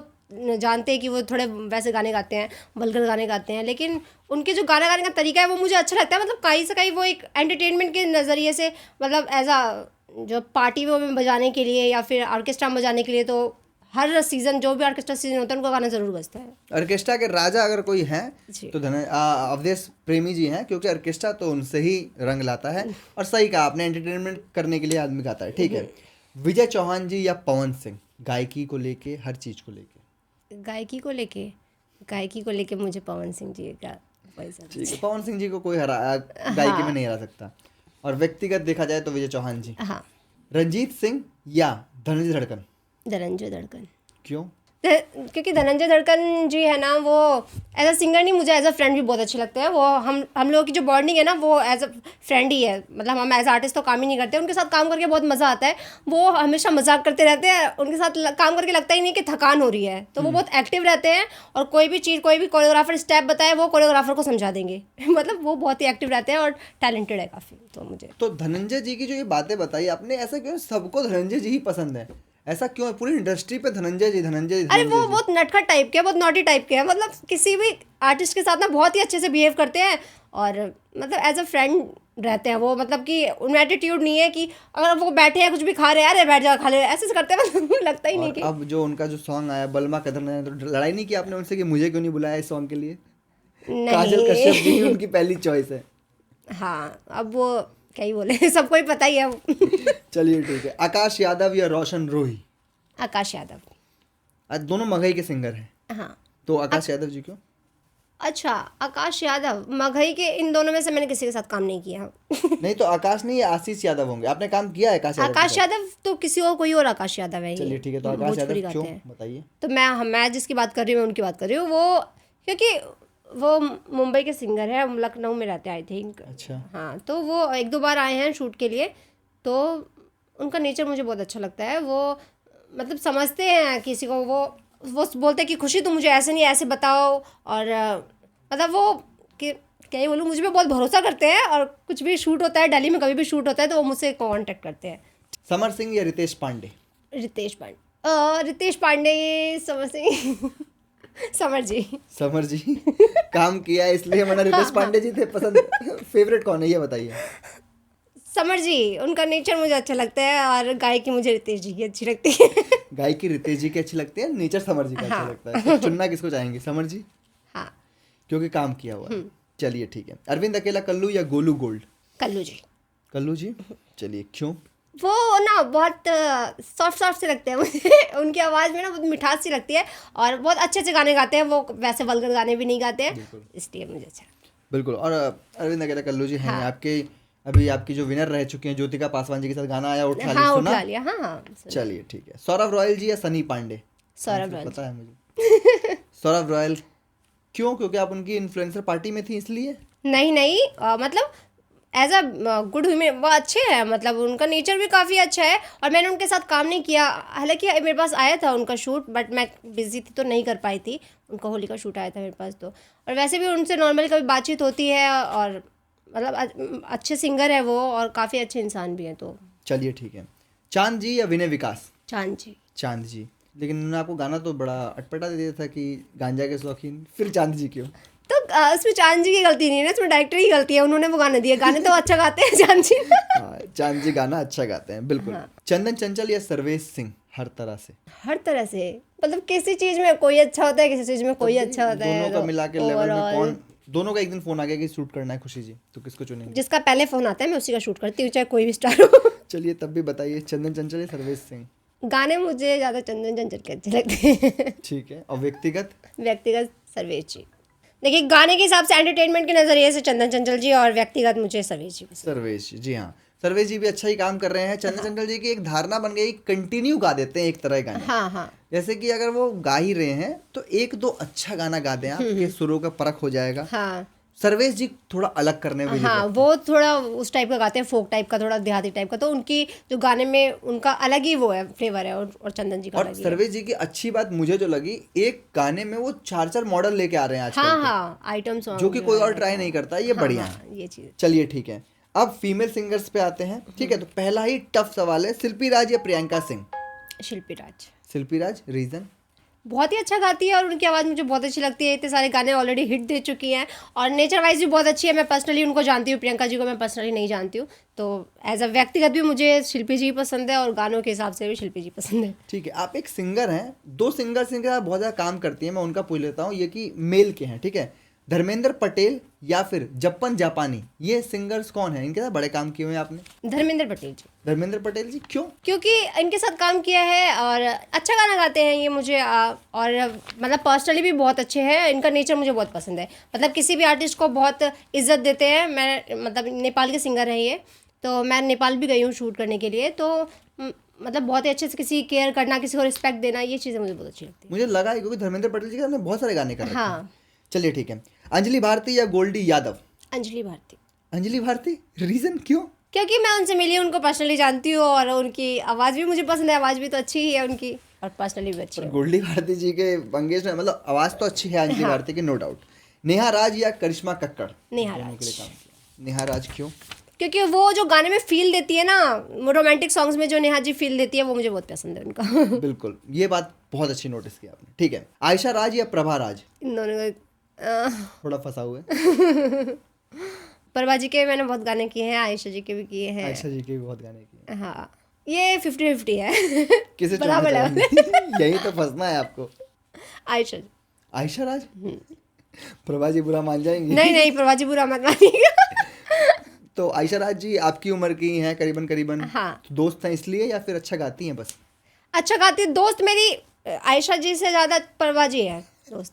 जानते हैं कि वो थोड़े वैसे गाने गाते हैं, वल्गर गाने गाते हैं, लेकिन उनके जो गाना गाने का तरीका है वो मुझे अच्छा लगता है। मतलब कहीं से कहीं वो एक एंटरटेनमेंट के नज़रिए से, मतलब एज आ जो पार्टी में बजाने के लिए या फिर ऑर्केस्ट्रा में बजाने के लिए, तो हर सीज़न जो भी ऑर्केस्ट्रा सीजन होता है उनका गाना ज़रूर बजता है। ऑर्केस्ट्रा के राजा अगर कोई हैं तो अवधेश प्रेमी जी हैं, क्योंकि ऑर्केस्ट्रा तो उनसे ही रंग लाता है। और सही कहा आपने, एंटरटेनमेंट करने के लिए आदमी गाता है, ठीक है। विजय चौहान जी या पवन सिंह, गायकी को लेके, हर चीज़ को लेके? गायकी को लेके मुझे पवन सिंह जी का ठीक है, पवन सिंह जी को कोई गायकी में नहीं हरा सकता। और व्यक्तिगत देखा जाए तो विजय चौहान जी। हाँ। रंजीत सिंह या धनंजय धड़कन? धनंजय धड़कन। क्यों? क्योंकि धनंजय धड़कन जी है ना, वो एज अ सिंगर नहीं, मुझे एज अ फ्रेंड भी बहुत अच्छे लगते हैं। वो हम लोगों की जो बॉन्डिंग है ना, वो एज अ फ्रेंड ही है। मतलब हम एज आर्टिस्ट तो काम ही नहीं करते, उनके साथ काम करके बहुत मज़ा आता है। वो हमेशा मजाक करते रहते हैं, उनके साथ काम करके लगता ही नहीं कि थकान हो रही है। तो वो बहुत एक्टिव रहते हैं और कोई भी चीज़, कोई भी कोरियोग्राफर स्टेप बताए वो कोरियोग्राफर को समझा देंगे मतलब वो बहुत ही एक्टिव रहते हैं और टैलेंटेड है काफ़ी। तो मुझे तो धनंजय जी की जो ये बातें बताई आपने, ऐसा क्यों सबको धनंजय जी ही पसंद है? ऐसा क्यों है? पूरी इंडस्ट्री पे धनंजय जी, धनंजय जी, अरे धनंजय वो जी। बहुत नटखट टाइप के हैं, बहुत नॉटी टाइप के हैं, मतलब किसी भी आर्टिस्ट के साथ ना बहुत ही अच्छे से बिहेव करते हैं और मतलब एज अ फ्रेंड रहते हैं वो, मतलब कि उनमें एटीट्यूड नहीं है कि अगर वो बैठे हैं कुछ भी खा रहे हैं, अरे बैठ जा खा ले, ऐसे से करते हैं, मतलब लगता ही नहीं और कि अब जो उनका जो सॉन्ग आया बलमा कदर ने, तो लड़ाई नहीं की आपने उनसे कि मुझे क्यों नहीं बुलाया इस सॉन्ग के लिए? काजल कश्यप जी ही नहीं। उनकी पहली चॉइस है। हाँ, अब वो क्या ही बोले, सबको ही पता ही है। चलिए ठीक है, आकाश यादव या रोशन रोही? आकाश यादव। आज दोनों मगही के सिंगर हैं, हाँ। तो आकाश यादव जी क्यों? अच्छा, आकाश यादव, मगही के, इन दोनों में से मैंने किसी के साथ काम नहीं किया। नहीं तो आकाश नहीं, ये आशीष यादव होंगे। आपने काम किया है आकाश यादव के आकाश साथ? यादव तो किसी और, कोई और आकाश यादव है ये। चलिए ठीक है, तो आकाश भोजपुरी यादव गाते क्यों, हैं। बताइए। तो मैं जिसकी बात कर रही हूँ, मैं उनकी बात कर रही हूँ, वो क्योंकि वो मुंबई के सिंगर है, लखनऊ में रहते हैं आई थिंक। अच्छा, हाँ, तो वो एक दो बार आए हैं शूट के लिए, तो उनका नेचर मुझे बहुत अच्छा लगता है। वो मतलब समझते हैं किसी को, वो बोलते हैं कि खुशी तुम मुझे ऐसे नहीं ऐसे बताओ, और मतलब वो कि क्या ही बोलूँ, मुझ पे बहुत भरोसा करते हैं, और कुछ भी शूट होता है दिल्ली में, कभी भी शूट होता है तो वो मुझसे कांटेक्ट करते हैं। समर सिंह या रितेश पांडे? रितेश पांडे, समर सिंह, समर जी। समर जी काम किया है इसलिए, वरना रितेश पांडे जी थे पसंद। फेवरेट कौन है ये बताइए? समर जी, उनका नेचर मुझे अच्छा लगता है, और गायकी मुझे रितेश जी की अच्छी लगती है। गायकी रितेश जी की अच्छी लगती है, नेचर समर जी का अच्छा हाँ। लगता है, तो चुनना किसको चाहेंगे? समर जी, हाँ, क्योंकि काम किया हुआ है। चलिए ठीक है, अरविंद अकेला कल्लू या गोलू गोल्ड? कल्लू जी। कल्लू जी, चलिए क्यों? वो ना बहुत सॉफ्ट सॉफ्ट से लगते हैं मुझे। उनकी आवाज़ में ना बहुत मिठास सी लगती है, और बहुत अच्छे अच्छे गाने गाते हैं वो, वैसे वल्गर गाने भी नहीं गाते हैं, इसलिए मुझे अच्छा। बिल्कुल। और अरविंद अकेला कल्लू जी हैं हाँ। आपके, अभी आपकी जो विनर रह चुके हैं ज्योतिका पासवान जी के साथ गाना आया उठा ली, हाँ, सुना? उठा लिया, हाँ हाँ, सुना। चलिए ठीक है, सौरभ रॉयल जी या सनी पांडे? सौरभ रॉयल पता है मुझे। सौरभ रॉयल क्यों? क्योंकि आप उनकी इन्फ्लुएंसर पार्टी में थी इसलिए? नहीं नहीं, मतलब एज अ गुड ह्यूमन वो अच्छे हैं, मतलब उनका नेचर भी काफ़ी अच्छा है, और मैंने उनके साथ काम नहीं किया, हालांकि मेरे पास आया था उनका शूट, बट मैं बिजी थी तो नहीं कर पाई थी। उनका होली का शूट आया था मेरे पास, तो और वैसे भी उनसे नॉर्मली कभी बातचीत होती है, और मतलब अच्छे सिंगर है वो, और काफ़ी अच्छे इंसान भी हैं। तो चलिए ठीक है, चांद जी या विनय विकास? चांद जी। चांद जी, लेकिन उन्होंने आपको गाना तो बड़ा अटपटा दे दिया था कि गांजा के शौकीन, फिर चांद जी क्यों? तो उसमें चांद जी की गलती नहीं है ना, इसमें डायरेक्टर की गलती है, उन्होंने वो गाने दिए, गाने तो अच्छा गाते हैं चांद जी। हाँ, चांद जी गाना अच्छा गाते हैं, बिल्कुल। चंदन चंचल या सर्वेश सिंह? हर तरह से, हर तरह से, मतलब किसी चीज़ में कोई अच्छा होता है, किसी चीज़ में कोई अच्छा होता है, दोनों का मिला के लेवल में overall। कौन? दोनों का एक दिन फोन आ गया कि शूट करना है खुशी जी, तो किसको चुनेंगे? जिसका पहले फोन आता है मैं उसी का शूट करती हूँ, चाहे कोई भी स्टार हो। चलिए तब भी बताइए, चंदन चंचल या सर्वेश सिंह? गाने मुझे ज़्यादा चंदन चंचल के अच्छे लगते हैं। ठीक है, और व्यक्तिगत? व्यक्तिगत सर्वेश जी। देखिए, गाने के हिसाब से, एंटरटेनमेंट के नज़रिए से चंदन चंचल जी, और व्यक्तिगत मुझे सर्वेश जी पसंद। सर्वेश जी, हाँ, सर्वेश जी भी अच्छा ही काम कर रहे हैं। चंदन चंचल जी की एक धारणा बन गई, कंटिन्यू गा देते हैं एक तरह के गाने। हाँ हाँ, जैसे कि अगर वो गा ही रहे हैं तो एक दो अच्छा गाना गा दें, आपके सुरों का परख हो जाएगा। हाँ सर्वेश जी थोड़ा अलग करने में हाँ, वो थोड़ा उस टाइप का गाते हैं, फोक टाइप का, थोड़ा देहाती टाइप का, तो उनकी जो गाने में उनका अलग ही वो है, फ्लेवर है, और चंदन जी का और अलग ही है। सर्वेश जी की अच्छी बात मुझे जो लगी, एक गाने में वो 4-4 मॉडल लेके आ रहे हैं आजकल हाँ के, हाँ, आइटम सॉन्ग जो कि कोई और ट्राई नहीं करता, ये बढ़िया है। ये चीज़। चलिए ठीक है, अब फीमेल सिंगर्स पे आते हैं। ठीक है, तो पहला ही टफ सवाल है, शिल्पी राज या प्रियंका सिंह? शिल्पी राज। शिल्पी राज, रीजन? बहुत ही अच्छा गाती है, और उनकी आवाज़ मुझे बहुत अच्छी लगती है, इतने सारे गाने ऑलरेडी हिट दे चुकी हैं, और नेचर वाइज भी बहुत अच्छी है। मैं पर्सनली उनको जानती हूँ, प्रियंका जी को मैं पर्सनली नहीं जानती हूँ, तो एज अ व्यक्तिगत भी मुझे शिल्पी जी पसंद है, और गानों के हिसाब से भी शिल्पी जी पसंद है। ठीक है, आप एक सिंगर हैं, दो सिंगर आप बहुत ज़्यादा काम करती हैं, मैं उनका पूछ लेता हूँ, ये कि मेल के हैं, ठीक है, धर्मेंद्र पटेल या फिर जप्पन जापानी, ये सिंगर्स कौन है? इनके साथ बड़े काम किए हुए हैं आपने? धर्मेंद्र पटेल जी। धर्मेंद्र पटेल जी क्यों? क्योंकि इनके साथ काम किया है, और अच्छा गाना गाते हैं ये मुझे, और मतलब पर्सनली भी बहुत अच्छे हैं, इनका नेचर मुझे बहुत पसंद है, मतलब किसी भी आर्टिस्ट को बहुत इज्जत देते हैं। मैं मतलब नेपाल के सिंगर हैं ये, तो मैं नेपाल भी गई हूँ शूट करने के लिए, तो मतलब बहुत ही अच्छे से किसी केयर करना, किसी को रिस्पेक्ट देना, ये चीज़ें मुझे बहुत अच्छी लगती मुझे लगा है क्योंकि धर्मेंद्र पटेल जी के हमने बहुत सारे गाने कर है। रखे हैं। हाँ, चलिए ठीक है, अंजलि भारती या गोल्डी यादव? अंजलि भारती। अंजलि भारती, रीजन क्यों? क्योंकि मैं उनसे मिली, उनको पर्सनली जानती हूँ, और उनकी आवाज़ भी मुझे पसंद है, आवाज़ भी तो अच्छी ही है उनकी, और पर्सनली भी अच्छी पर है। गोल्डी भारती जी के बंगेश में मतलब आवाज़ तो अच्छी है अंजलि भारती की, नो डाउट। नेहा राज या करिश्मा कक्कड़? नेहा दोनों के लिए राज। काम किया। नेहा राज क्यों? क्योंकि वो जो गाने में फील देती है ना, रोमांटिक सॉन्ग्स में जो नेहा जी फील देती है वो मुझे बहुत पसंद है उनका। बिल्कुल, ये बात बहुत अच्छी नोटिस की आपने। ठीक है, आयशा राज या प्रभा राज? इन दोनों का थोड़ा फंसा हुआ है। प्रभा जी के मैंने बहुत गाने किए हैं, आयशा जी के भी किए हैं। आयशा जी के भी बहुत गाने किए। हाँ, ये 50-50 है। किसे चुनना बराबर चाहेंगे? यही तो फंसना है आपको। आयशा जी। आयशा राज? प्रभा जी बुरा मान जाएंगी? नहीं नहीं, प्रभा जी बुरा मत मानिएगा। तो आयशा राज जी आपकी उम्र की हैं करीबन करीबन। हाँ। तो दोस्त हैं इसलिए या फिर अच्छा गाती हैं बस? अच्छा गाती है दोस्त मेरी, आयशा जी से ज़्यादा प्रभा जी है दोस्त।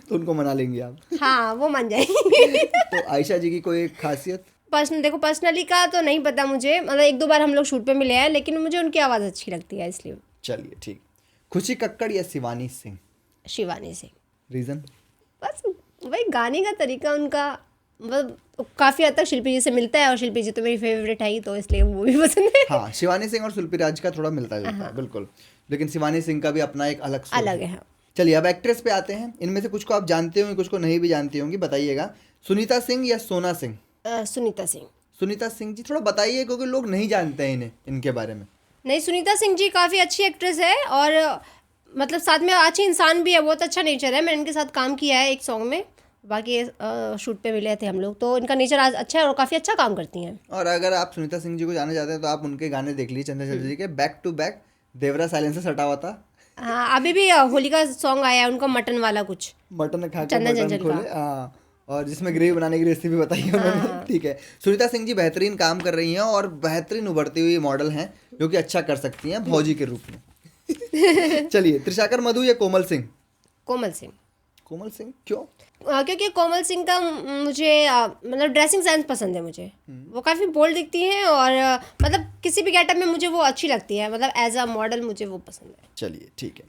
तो उनको मना लेंगे आप। हाँ, वो मान जाएंगी। तो आयशा जी की कोई एक खासियत? देखो पर्सनली का तो नहीं पता मुझे, मतलब 1-2 बार हम लोग शूट पे मिले हैं, लेकिन मुझे उनकी आवाज़ अच्छी लगती है इसलिए। चलिए ठीक। खुशी कक्कड़ या शिवानी सिंह? शिवानी से। रीजन? बस वही गाने का तरीका उनका, मतलब काफ़ी हद तक शिल्पी जी से मिलता है, और शिल्पी जी तो मेरी फेवरेट है ही, तो इसलिए वो भी पसंद है। हाँ, शिवानी सिंह और शिल्पी राज का थोड़ा मिलता जुलता है बिल्कुल, लेकिन शिवानी सिंह का भी अपना एक अलग सोच अलग है। हाँ। चलिए अब एक्ट्रेस पे आते हैं। इनमें से कुछ को आप जानते होंगे, कुछ को नहीं भी जानती होंगी, बताइएगा। सुनीता सिंह या सोना सिंह? सुनीता सिंह। सुनीता सिंह जी थोड़ा बताइए, क्योंकि लोग नहीं जानते हैं इन्हें, इनके बारे में। नहीं, सुनीता सिंह जी काफ़ी अच्छी एक्ट्रेस है, और मतलब साथ में अच्छी इंसान भी है, बहुत अच्छा नेचर है। मैंने इनके साथ काम किया है एक सॉन्ग में, बाकी शूट पे मिले थे हम लोग, तो इनका नेचर आज अच्छा है और काफ़ी अच्छा काम करती हैं। और अगर आप सुनीता सिंह जी को जानना चाहते हैं तो आप उनके गाने देख लीजिए, चंद्रशेखर जी के back to back. Devara silence से सटा हुआ था। हाँ, अभी भी होली का सॉन्ग आया है उनका, मटन वाला कुछ, मटन खा के चंदन मटन चंचल खोले। हाँ, और जिसमें ग्रेवी बनाने की रेसिपी बताई है उन्होंने। ठीक है, सुनीता सिंह जी बेहतरीन काम कर रही हैं और बेहतरीन उभरती हुई मॉडल हैं, जो कि अच्छा कर सकती हैं भौजी के रूप में। चलिए, त्रिशाकर मधु या कोमल सिंह? कोमल सिंह। कोमल सिंह क्यों? क्योंकि कोमल सिंह का मुझे मतलब ड्रेसिंग सेंस पसंद है मुझे। वो काफ़ी बोल्ड दिखती हैं, और मतलब किसी भी गेटअप में मुझे वो अच्छी लगती है, मतलब एज अ मॉडल मुझे वो पसंद है। चलिए ठीक है,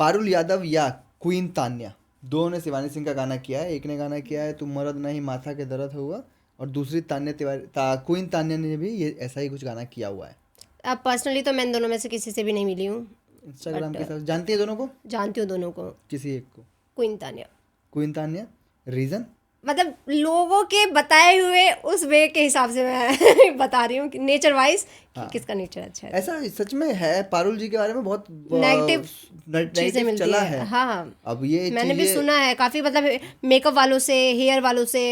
पारुल यादव या क्वीन तान्या? दोनों ने शिवानी सिंह का गाना किया है। एक ने गाना किया है तुम मर्द नहीं माथा के दर्द हुआ, और दूसरी तान्या तिवारी क्वीन तान्या ने भी ये ऐसा ही कुछ गाना किया हुआ है। अब पर्सनली तो मैं इन दोनों में से किसी से भी नहीं मिली हूँ। इंस्टाग्राम के साथ जानती है दोनों को? जानती हूँ दोनों को। किसी एक को? Queen Tanya. Queen Tanya. Reason? मतलब लोगों के बताए हुए उस वे के हिसाब से मैं बता रही हूँ, नेचर वाइज किसका नेचर अच्छा है। ऐसा सच में है, पारुल जी के बारे में बहुत चीजें मिलती चला है। है। हाँ, अब ये मैंने भी सुना है काफी, मतलब मेकअप वालों से, हेयर वालों से,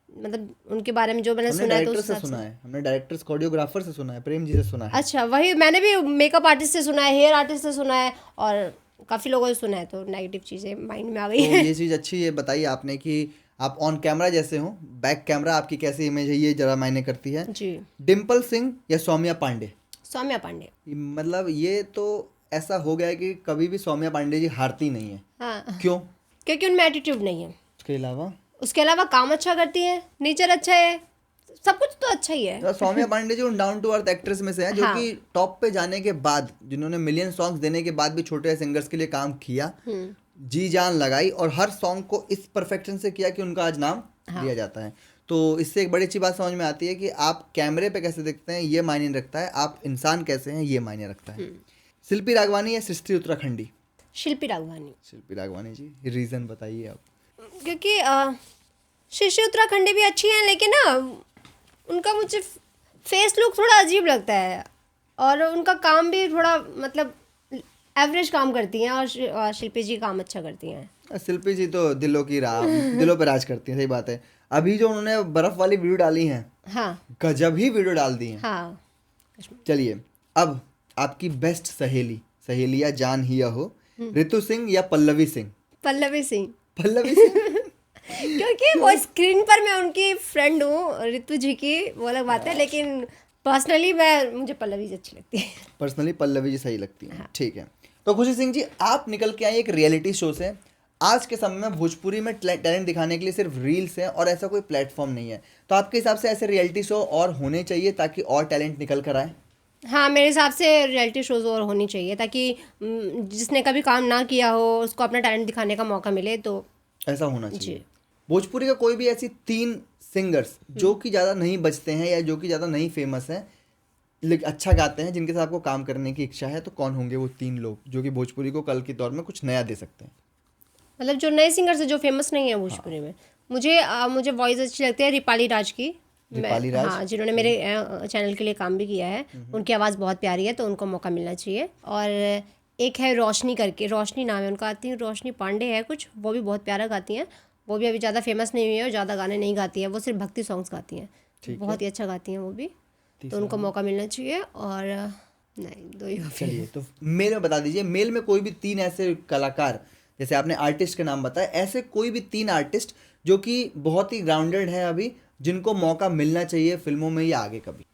मतलब उनके बारे में जो मैंने सुना है, तो डायरेक्टर से सुना है, हमने डायरेक्टर्स कोरियोग्राफर से सुना है, प्रेम जी से सुना है। अच्छा, वही मैंने भी मेकअप आर्टिस्ट से सुना है, हेयर आर्टिस्ट से सुना है, और काफी लोगों से सुना है, तो नेगेटिव चीजें माइंड में आ गई तो है। ये चीज़ अच्छी है, बताइए आपने कि आप ऑन कैमरा जैसे हो, बैक कैमरा आपकी कैसी इमेज है, ये जरा मायने करती है। जी। डिम्पल सिंह या सौम्या पांडे? सौम्या पांडे। मतलब ये तो ऐसा हो गया है कि कभी भी सौम्या पांडे जी हारती नहीं है। हाँ, क्यों? क्योंकि उनमें एटीट्यूड नहीं है। उसके अलावा काम अच्छा करती है, नेचर अच्छा है, सब कुछ तो अच्छा ही है। तो सौम्या पांडे जी उन डाउन टू अर्थ एक्ट्रेस में से हैं, जो कि टॉप पे जाने के बाद, जिन्होंने मिलियन सॉन्ग्स देने के बाद भी छोटे सिंगर्स के लिए काम किया, जी जान लगाई, और हर सॉन्ग को इस परफेक्शन से किया कि उनका आज नाम लिया जाता है। तो इससे एक बड़ी अच्छी बात समझ में आती है कि आप कैमरे पे कैसे दिखते हैं ये मायने रखता है, आप इंसान कैसे हैं ये मायने रखता है। शिल्पी राघवानी या सृष्टि उत्तराखंडी? शिल्पी राघवानी। शिल्पी राघवानी जी, रीजन बताइए आप। क्योंकि सृष्टि उत्तराखंडी भी अच्छी है, लेकिन ना उनका मुझे फेस लुक थोड़ा अजीब लगता है, और उनका काम भी थोड़ा मतलब एवरेज काम करती हैं, और शिल्पी जी काम अच्छा करती हैं। शिल्पी जी तो दिलों की दिलों पे राज करती है, सही बात है। अभी जो उन्होंने बर्फ वाली वीडियो डाली है, हाँ, गजब ही वीडियो डाल दी है। हाँ। चलिए, अब आपकी बेस्ट सहेलिया जान ही हो, ऋतु सिंह या पल्लवी सिंह? पल्लवी सिंह। पल्लवी सिंह क्योंकि वो स्क्रीन पर मैं उनकी फ्रेंड हूँ ऋतु जी की, वो अलग बात है, लेकिन पर्सनली मुझे पल्लवी जी अच्छी लगती है। पर्सनली पल्लवी जी सही लगती है। ठीक है, तो खुशी सिंह जी, आप निकल के आए एक रियलिटी शो से। आज के समय में भोजपुरी में टैलेंट दिखाने के लिए सिर्फ रील्स हैं और ऐसा कोई प्लेटफॉर्म नहीं है, तो आपके हिसाब से ऐसे रियलिटी शो और होने चाहिए ताकि और टैलेंट निकल कर आए? हाँ, मेरे हिसाब से रियलिटी शोज और होनी चाहिए, ताकि जिसने कभी काम ना किया हो उसको अपना टैलेंट दिखाने का मौका मिले, तो ऐसा होना चाहिए। भोजपुरी का कोई भी ऐसी 3 सिंगर्स जो कि ज़्यादा नहीं बजते हैं या जो कि ज़्यादा नहीं फेमस हैं लेकिन अच्छा गाते हैं, जिनके साथ आपको काम करने की इच्छा है, तो कौन होंगे वो 3 लोग जो कि भोजपुरी को कल के दौर में कुछ नया दे सकते हैं? मतलब जो नए सिंगर्स है, जो फेमस नहीं है भोजपुरी में, मुझे वॉइस अच्छी लगती है रूपाली राज की, दीपाली राज। हाँ, जिन्होंने मेरे चैनल के लिए काम भी किया है, उनकी आवाज़ बहुत प्यारी है, तो उनको मौका मिलना चाहिए। और एक है रोशनी करके, रोशनी नाम है उनका, आती है रोशनी पांडे है कुछ, वो भी बहुत प्यारा गाती हैं। वो भी अभी ज़्यादा फेमस नहीं हुई है और ज़्यादा गाने नहीं गाती हैं, वो सिर्फ भक्ति सॉन्ग्स गाती हैं, बहुत ही अच्छा गाती हैं वो भी, तो उनको मौका मिलना चाहिए। और नहीं, दो ही चलिए, तो मेल में बता दीजिए, मेल में कोई भी 3 ऐसे कलाकार, जैसे आपने आर्टिस्ट के नाम बताया, ऐसे कोई भी 3 आर्टिस्ट जो कि बहुत ही ग्राउंडेड है अभी, जिनको मौका मिलना चाहिए फिल्मों में या आगे कभी।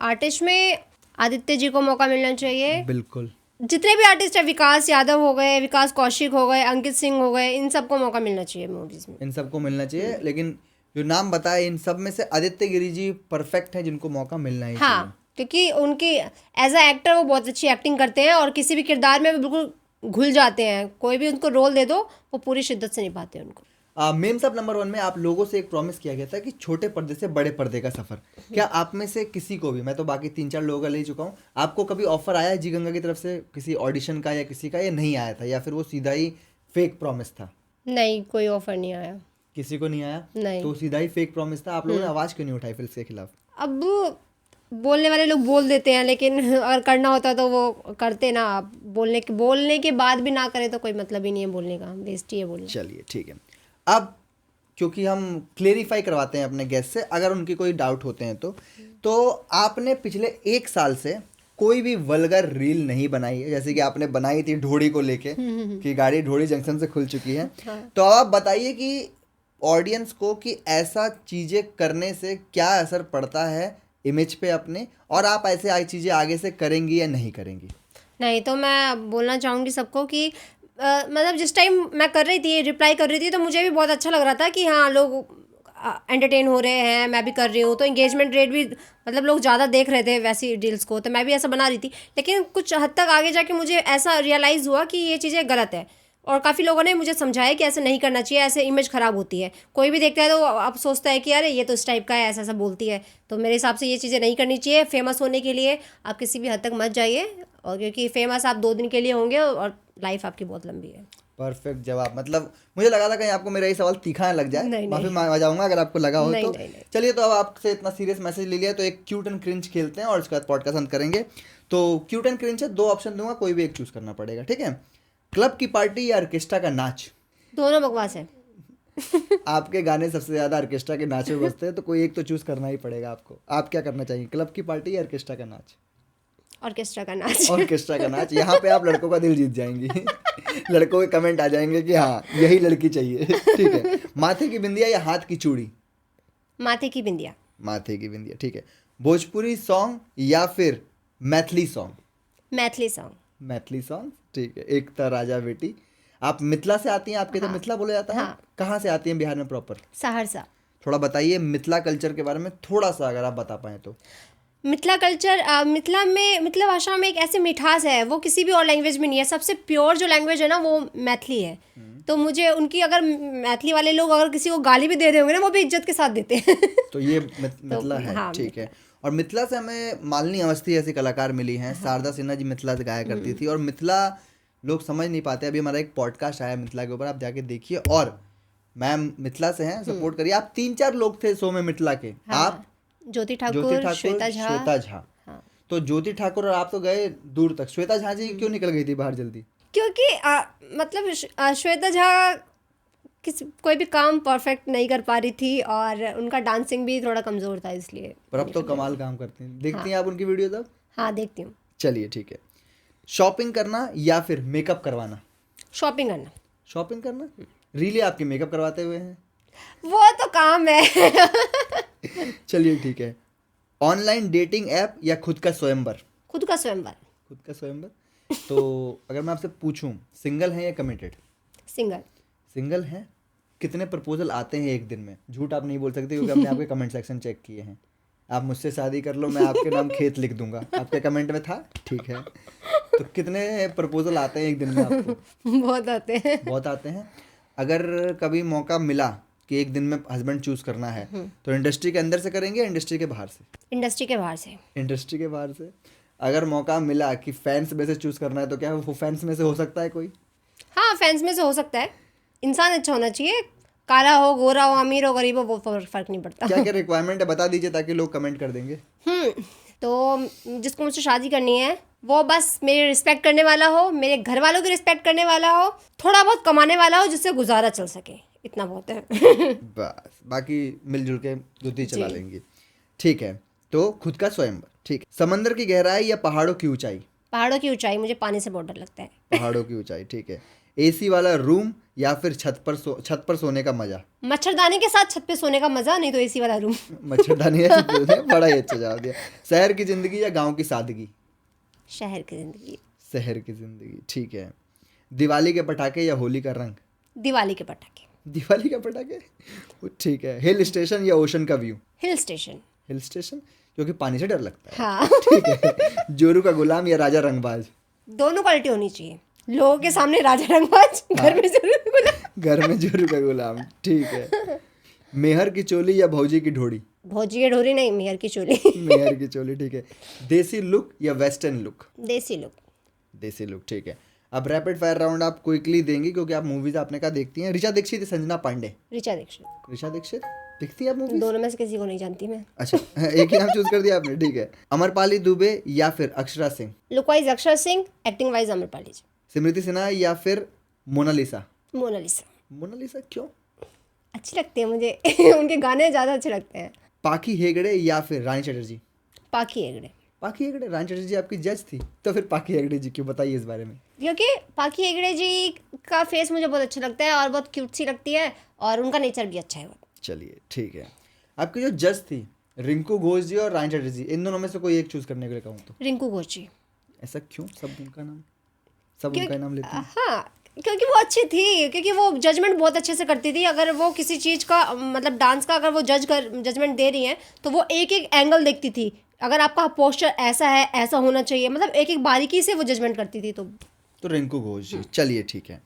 आर्टिस्ट में आदित्य जी को मौका मिलना चाहिए। बिल्कुल। जितने भी आर्टिस्ट है, विकास यादव हो गए, विकास कौशिक हो गए, अंकित सिंह हो गए, इन सबको मौका मिलना चाहिए मूवीज में। इन सबको मिलना चाहिए, लेकिन जो नाम बताए इन सब में से आदित्य गिरी जी परफेक्ट है, जिनको मौका मिलना ही चाहिए। हाँ, क्योंकि उनकी एज अ एक्टर वो बहुत अच्छी एक्टिंग करते हैं और किसी भी किरदार में वो बिल्कुल घुल जाते हैं, कोई भी उनको रोल दे दो वो पूरी शिद्दत से निभाते हैं उनको। मेम साहब, नंबर 1 में आप लोगों से एक प्रॉमिस किया गया था कि छोटे पर्दे से बड़े पर्दे का सफर। क्या आप में से किसी को भी, मैं तो बाकी 3-4 लोगों का ले चुका हूँ, आपको कभी ऑफर आया है जी गंगा की तरफ से किसी ऑडिशन का या किसी का, या नहीं आया था, या फिर वो सीधा ही फेक प्रॉमिस था? नहीं, कोई ऑफर नहीं आया, किसी को नहीं आया? नहीं। तो सीधा ही फेक प्रॉमिस था। आप लोगों ने आवाज क्यों नहीं उठाई फिर इसके खिलाफ? अब बोलने वाले लोग बोल देते हैं, लेकिन अगर करना होता तो वो करते ना। आप बोलने के बाद भी ना करें तो कोई मतलब ही नहीं है बोलने का, वेस्ट ही है बोलना। चलिए ठीक है। अब क्योंकि हम क्लेरिफाई करवाते हैं अपने गेस्ट से, अगर उनके कोई डाउट होते हैं तो आपने पिछले 1 साल से कोई भी वल्गर रील नहीं बनाई है, जैसे कि आपने बनाई थी ढोड़ी को लेके कि गाड़ी ढोड़ी जंक्शन से खुल चुकी है। तो आप बताइए कि ऑडियंस को कि ऐसा चीज़ें करने से क्या असर पड़ता है इमेज पे अपने, और आप ऐसे चीज़ें आगे से करेंगी या नहीं करेंगी? नहीं, तो मैं बोलना चाहूँगी सबको कि मतलब जिस टाइम मैं कर रही थी, रिप्लाई कर रही थी, तो मुझे भी बहुत अच्छा लग रहा था कि हाँ, लोग एंटरटेन हो रहे हैं, मैं भी कर रही हूँ, तो इंगेजमेंट रेट भी मतलब लोग ज़्यादा देख रहे थे वैसी रील्स को, तो मैं भी ऐसा बना रही थी। लेकिन कुछ हद तक आगे जाके मुझे ऐसा रियलाइज़ हुआ कि ये चीज़ें गलत है, और काफ़ी लोगों ने मुझे समझाया कि ऐसे नहीं करना चाहिए, ऐसे इमेज ख़राब होती है। कोई भी देखता है तो अब सोचता है कि अरे ये तो इस टाइप का है, ऐसा ऐसा बोलती है। तो मेरे हिसाब से ये चीज़ें नहीं करनी चाहिए। फेमस होने के लिए आप किसी भी हद तक मत जाइए, और क्योंकि फेमस आप 2 दिन के लिए होंगे और लाइफ आपकी बहुत लंबी है। परफेक्ट जवाब। मतलब मुझे लगा था कहीं आपको मेरा ये सवाल तीखा ना लग जाए, माफी मांग जाऊंगा अगर आपको लगा हो तो। चलिए, तो अब आपसे इतना सीरियस मैसेज ले लिया, तो एक क्यूट एंड क्रिंज खेलते हैं और उसके बाद पॉडकास्ट अंत करेंगे। तो क्यूट एंड क्रिंज है, 2 ऑप्शन दूंगा, कोई भी एक चूज करना पड़ेगा, ठीक है? क्लब की पार्टी या ऑर्केस्ट्रा का नाच? दोनों बकवास है। आपके गाने सबसे ज्यादा ऑर्केस्ट्रा के नाच में बजते हैं, तो कोई एक तो चूज करना ही पड़ेगा आपको। आप क्या करना चाहिए, क्लब की पार्टी या ऑर्केस्ट्रा का नाच? ऑर्केस्ट्रा का नाच। ऑर्केस्ट्रा का नाच। यहाँ पे आप लड़कों का दिल जीत जाएंगी। लड़कों के कमेंट आ जाएंगे कि हाँ, यही लड़की चाहिए। ठीक है। माथे की बिंदिया या हाथ की चूड़ी? माथे की बिंदिया। माथे की बिंदिया, ठीक है। भोजपुरी सॉन्ग या फिर Maithili song? Maithili song. Maithili song, ठीक है। एकता राजा बेटी। आप मिथिला से आती हैं, आपके तो मिथिला बोला जाता है? हाँ। कहाँ से आती हैं बिहार में प्रॉपर? सहरसा। थोड़ा बताइए मिथिला कल्चर के बारे में, थोड़ा सा अगर आप बता पाएँ तो। मिथिला कल्चर, मिथिला भाषा में एक ऐसी मिठास है, वो किसी भी और लैंग्वेज में नहीं है। सबसे प्योर जो लैंग्वेज है ना, वो मैथिली है। तो मुझे उनकी, अगर मैथिली वाले लोग अगर किसी को गाली भी दे रहे होंगे ना, वो भी इज्जत के साथ देते हैं। तो ये मिथिला है, हाँ, ठीक है। और मिथिला से हमें मालिनी अवस्थी ऐसी कलाकार मिली हैं। शारदा सिन्हा जी मिथिला से गाया करती थी, और मिथिला लोग समझ नहीं पाते। अभी हमारा एक पॉडकास्ट आया मिथिला के ऊपर, आप जाके देखिए। और मैम मिथिला से हैं, सपोर्ट करिए। आप 3-4 लोग थे शो में मिथिला के। हाँ, आप ज्योति ठाकुर, श्वेता झा। हाँ। तो ज्योति ठाकुर और आप तो गए दूर तक। श्वेता झा जी क्यों निकल गई थी बाहर जल्दी? क्योंकि मतलब श्वेता झा कोई भी काम परफेक्ट नहीं कर पा रही थी, और उनका डांसिंग भी थोड़ा कमजोर था, इसलिए। पर अब तो कमाल काम करती हैं। देखती हैं आप उनकी वीडियो तब? हाँ, देखती हूँ। चलिए ठीक है। शॉपिंग करना या फिर मेकअप करवाना? शॉपिंग करना। शॉपिंग करना। रीले आपकी मेकअप करवाते हुए हैं? वो तो काम है। चलिए ठीक है। ऑनलाइन डेटिंग ऐप या खुद का स्वयंवर? खुद का स्वयंवर। खुद का स्वयंवर। तो अगर मैं आपसे पूछूं, सिंगल हैं या कमिटेड? सिंगल। सिंगल हैं। कितने प्रपोजल आते हैं एक दिन में? झूठ आप नहीं बोल सकते, क्योंकि हमने आपके कमेंट सेक्शन चेक किए हैं। आप मुझसे शादी कर लो, मैं आपके नाम खेत लिख दूंगा। आपके कमेंट में था, ठीक है। तो कितने प्रपोजल आते हैं एक दिन में आपको? बहुत आते हैं। बहुत आते हैं। अगर कभी मौका मिला कि एक दिन में हस्बैंड चूज करना है, तो इंडस्ट्री के अंदर से करेंगे या इंडस्ट्री के बाहर से? इंडस्ट्री के बाहर से। इंडस्ट्री के बाहर से। अगर मौका मिला कि फैंस में से चूज करना है, तो क्या वो फैंस में से हो सकता है कोई? हाँ, फैंस में से हो सकता है। इंसान अच्छा होना चाहिए, काला हो, गोरा हो, अमीर हो, गरीब हो, वो फर्क नहीं पड़ता। क्या क्या रिक्वायरमेंट है बता दीजिए ताकि लोग कमेंट कर देंगे। तो जिसको मुझसे शादी करनी है वो बस मेरी रिस्पेक्ट करने वाला हो, मेरे घर वालों की रिस्पेक्ट करने वाला हो, थोड़ा बहुत कमाने वाला हो, जिससे गुजारा चल सके, इतना बहुत है। बस बाकी मिलजुल के दुधी चला जी। लेंगी। ठीक है, तो खुद का स्वयंवर। ठीक, समंदर की गहराई या पहाड़ों की ऊंचाई? पहाड़ों की ऊंचाई, मुझे पानी से बहुत डर लगता है। पहाड़ों की ऊंचाई, ठीक है। एसी वाला रूम या फिर छत पर सोने का मजा? मच्छरदानी के साथ छत पे सोने का मजा, नहीं तो एसी वाला रूम। मच्छरदानी है छत पे सोने, बड़ा ही अच्छा जवाब दिया। शहर की जिंदगी या गांव की सादगी? शहर की जिंदगी। शहर की जिंदगी, ठीक है। दिवाली के पटाखे या होली का रंग? दिवाली के पटाखे। दिवाली का पटाखे, ठीक है। हिल स्टेशन या ओशन का view? Hill station. Hill station, क्योंकि पानी से डर लगता है। हाँ। ठीक है। जोरू का गुलाम या राजा रंगबाज? दोनों क्वालिटी होनी चाहिए, लोगों के सामने राजा रंगबाज, घर में जरूर गुलाम। घर में जोरू का गुलाम, ठीक है। मेहर की चोली या भौजी की ढोड़ी? भौजी की ढोरी नहीं, मेहर की चोली। मेहर की चोली, ठीक है। देसी लुक या वेस्टर्न लुक? देसी लुक। देसी लुक, ठीक है। अब रैपिड फायर राउंड आप क्विकली देंगी क्योंकि आप मूवीज आपने कहा देखती हैं। ऋचा दीक्षित या संजना पांडे? ऋचा दीक्षित। ऋचा दीक्षित, दिखती है आप मूवीज? दोनों में से किसी को नहीं जानती मैं। अच्छा, एक ही नाम चूज कर दिया आपने, ठीक है। अमरपाली दुबे या फिर अक्षरा सिंह? लुक वाइज अक्षर सिंह, एक्टिंग वाइज अमरपाली जी। स्मृति सिन्हा या फिर मोनालिसा? मोनालिसा। मोनालिसा क्यों? अच्छी लगती है मुझे। उनके गाने ज़्यादा अच्छे लगते हैं। पाखी हेगड़े या फिर रानी चटर्जी? पाखी हेगड़े। पाखी हेगड़े, रानी चटर्जी आपकी जज थी, तो फिर पाखी हेगड़े जी क्यों, बताइए इस बारे में। क्योंकि पाखी हेगड़े जी का फेस मुझे बहुत अच्छा लगता है और बहुत क्यूट सी लगती है और उनका नेचर भी अच्छा है बहुत। चलिए ठीक है। आपकी जो जज थी रिंकू घोष जी और रानी चटर्जी, इन दोनों में से कोई एक चूज करने के लिए कहूँ तो? रिंकू घोष जी। ऐसा क्यों? सब उनका नाम लेते हैं। हाँ, क्योंकि वो अच्छी थी, क्योंकि वो जजमेंट बहुत अच्छे से करती थी। अगर वो किसी चीज़ का मतलब डांस का अगर वो जजमेंट दे रही हैं तो वो एक एक एंगल देखती थी। अगर आपका पोस्चर ऐसा है, ऐसा होना चाहिए, मतलब एक एक बारीकी से वो जजमेंट करती थी। तो रिंकू घोष जी, चलिए ठीक है।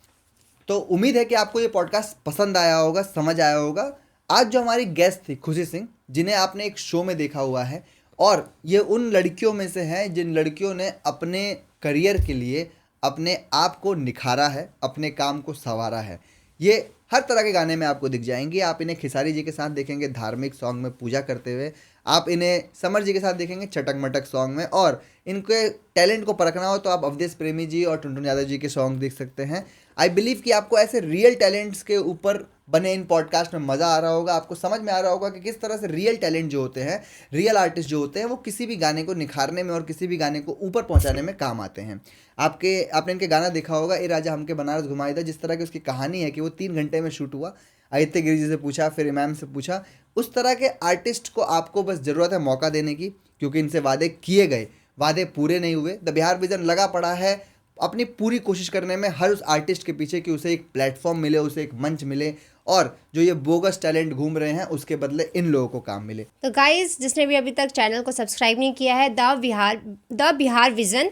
तो उम्मीद है कि आपको ये पॉडकास्ट पसंद आया होगा, समझ आया होगा। आज जो हमारी गेस्ट थी खुशी सिंह, जिन्हें आपने एक शो में देखा हुआ है, और ये उन लड़कियों में से हैं जिन लड़कियों ने अपने करियर के लिए अपने आप को निखारा है, अपने काम को संवारा है। ये हर तरह के गाने में आपको दिख जाएंगी। आप इन्हें खेसारी जी के साथ देखेंगे धार्मिक सॉन्ग में पूजा करते हुए, आप इन्हें समर जी के साथ देखेंगे चटक मटक सॉन्ग में, और इनके टैलेंट को परखना हो तो आप अवधेश प्रेमी जी और टुनटुन यादव जी के सॉन्ग देख सकते हैं। आई बिलीव कि आपको ऐसे रियल टैलेंट्स के ऊपर बने इन पॉडकास्ट में मज़ा आ रहा होगा। आपको समझ में आ रहा होगा कि किस तरह से रियल टैलेंट जो होते हैं, रियल आर्टिस्ट जो होते हैं, वो किसी भी गाने को निखारने में और किसी भी गाने को ऊपर पहुंचाने में काम आते हैं। आपने इनके गाना देखा होगा, ए राजा हमके बनारस घुमाई था, जिस तरह की उसकी कहानी है कि वो 3 घंटे में शूट हुआ। आदित्य गिरी जी से पूछा, फिर इमाम से पूछा। उस तरह के आर्टिस्ट को आपको बस ज़रूरत है मौका देने की, क्योंकि इनसे वादे किए गए, वादे पूरे नहीं हुए। द बिहार विजन लगा पड़ा है अपनी पूरी कोशिश करने में हर उस आर्टिस्ट के पीछे कि उसे एक प्लेटफॉर्म मिले, उसे एक मंच मिले, और जो ये बोगस टैलेंट घूम रहे हैं उसके बदले इन लोगों को काम मिले। तो गाइस, जिसने भी अभी तक चैनल को सब्सक्राइब नहीं किया है, द बिहार विजन,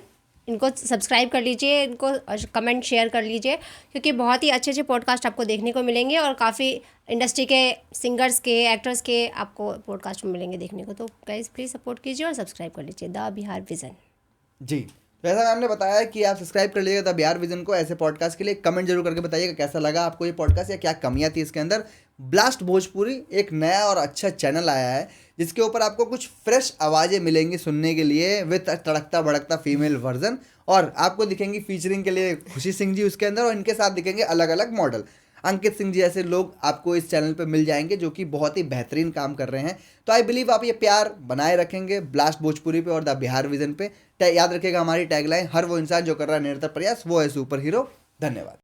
इनको सब्सक्राइब कर लीजिए, इनको कमेंट शेयर कर लीजिए, क्योंकि बहुत ही अच्छे अच्छे पॉडकास्ट आपको देखने को मिलेंगे और काफ़ी इंडस्ट्री के सिंगर्स के, एक्टर्स के आपको पॉडकास्ट में मिलेंगे देखने को। तो गाइस प्लीज़ सपोर्ट कीजिए और सब्सक्राइब कर लीजिए द बिहार विजन जी, जैसा मैम ने बताया कि आप सब्सक्राइब कर लीजिएगा द बिहार विजन को। ऐसे पॉडकास्ट के लिए कमेंट जरूर करके बताइएगा कैसा लगा आपको ये पॉडकास्ट, या क्या कमियां थी इसके अंदर। ब्लास्ट भोजपुरी एक नया और अच्छा चैनल आया है जिसके ऊपर आपको कुछ फ्रेश आवाज़ें मिलेंगी सुनने के लिए, विद तड़कता भड़कता फीमेल वर्जन, और आपको दिखेंगी फीचरिंग के लिए खुशी सिंह जी उसके अंदर, और इनके साथ दिखेंगे अलग अलग मॉडल। अंकित सिंह जी ऐसे लोग आपको इस चैनल पे मिल जाएंगे जो कि बहुत ही बेहतरीन काम कर रहे हैं। तो आई बिलीव आप ये प्यार बनाए रखेंगे ब्लास्ट भोजपुरी पे और द बिहार विजन पे। याद रखिएगा हमारी टैगलाइन, हर वो इंसान जो कर रहा है निरंतर प्रयास वो है सुपर हीरो। धन्यवाद।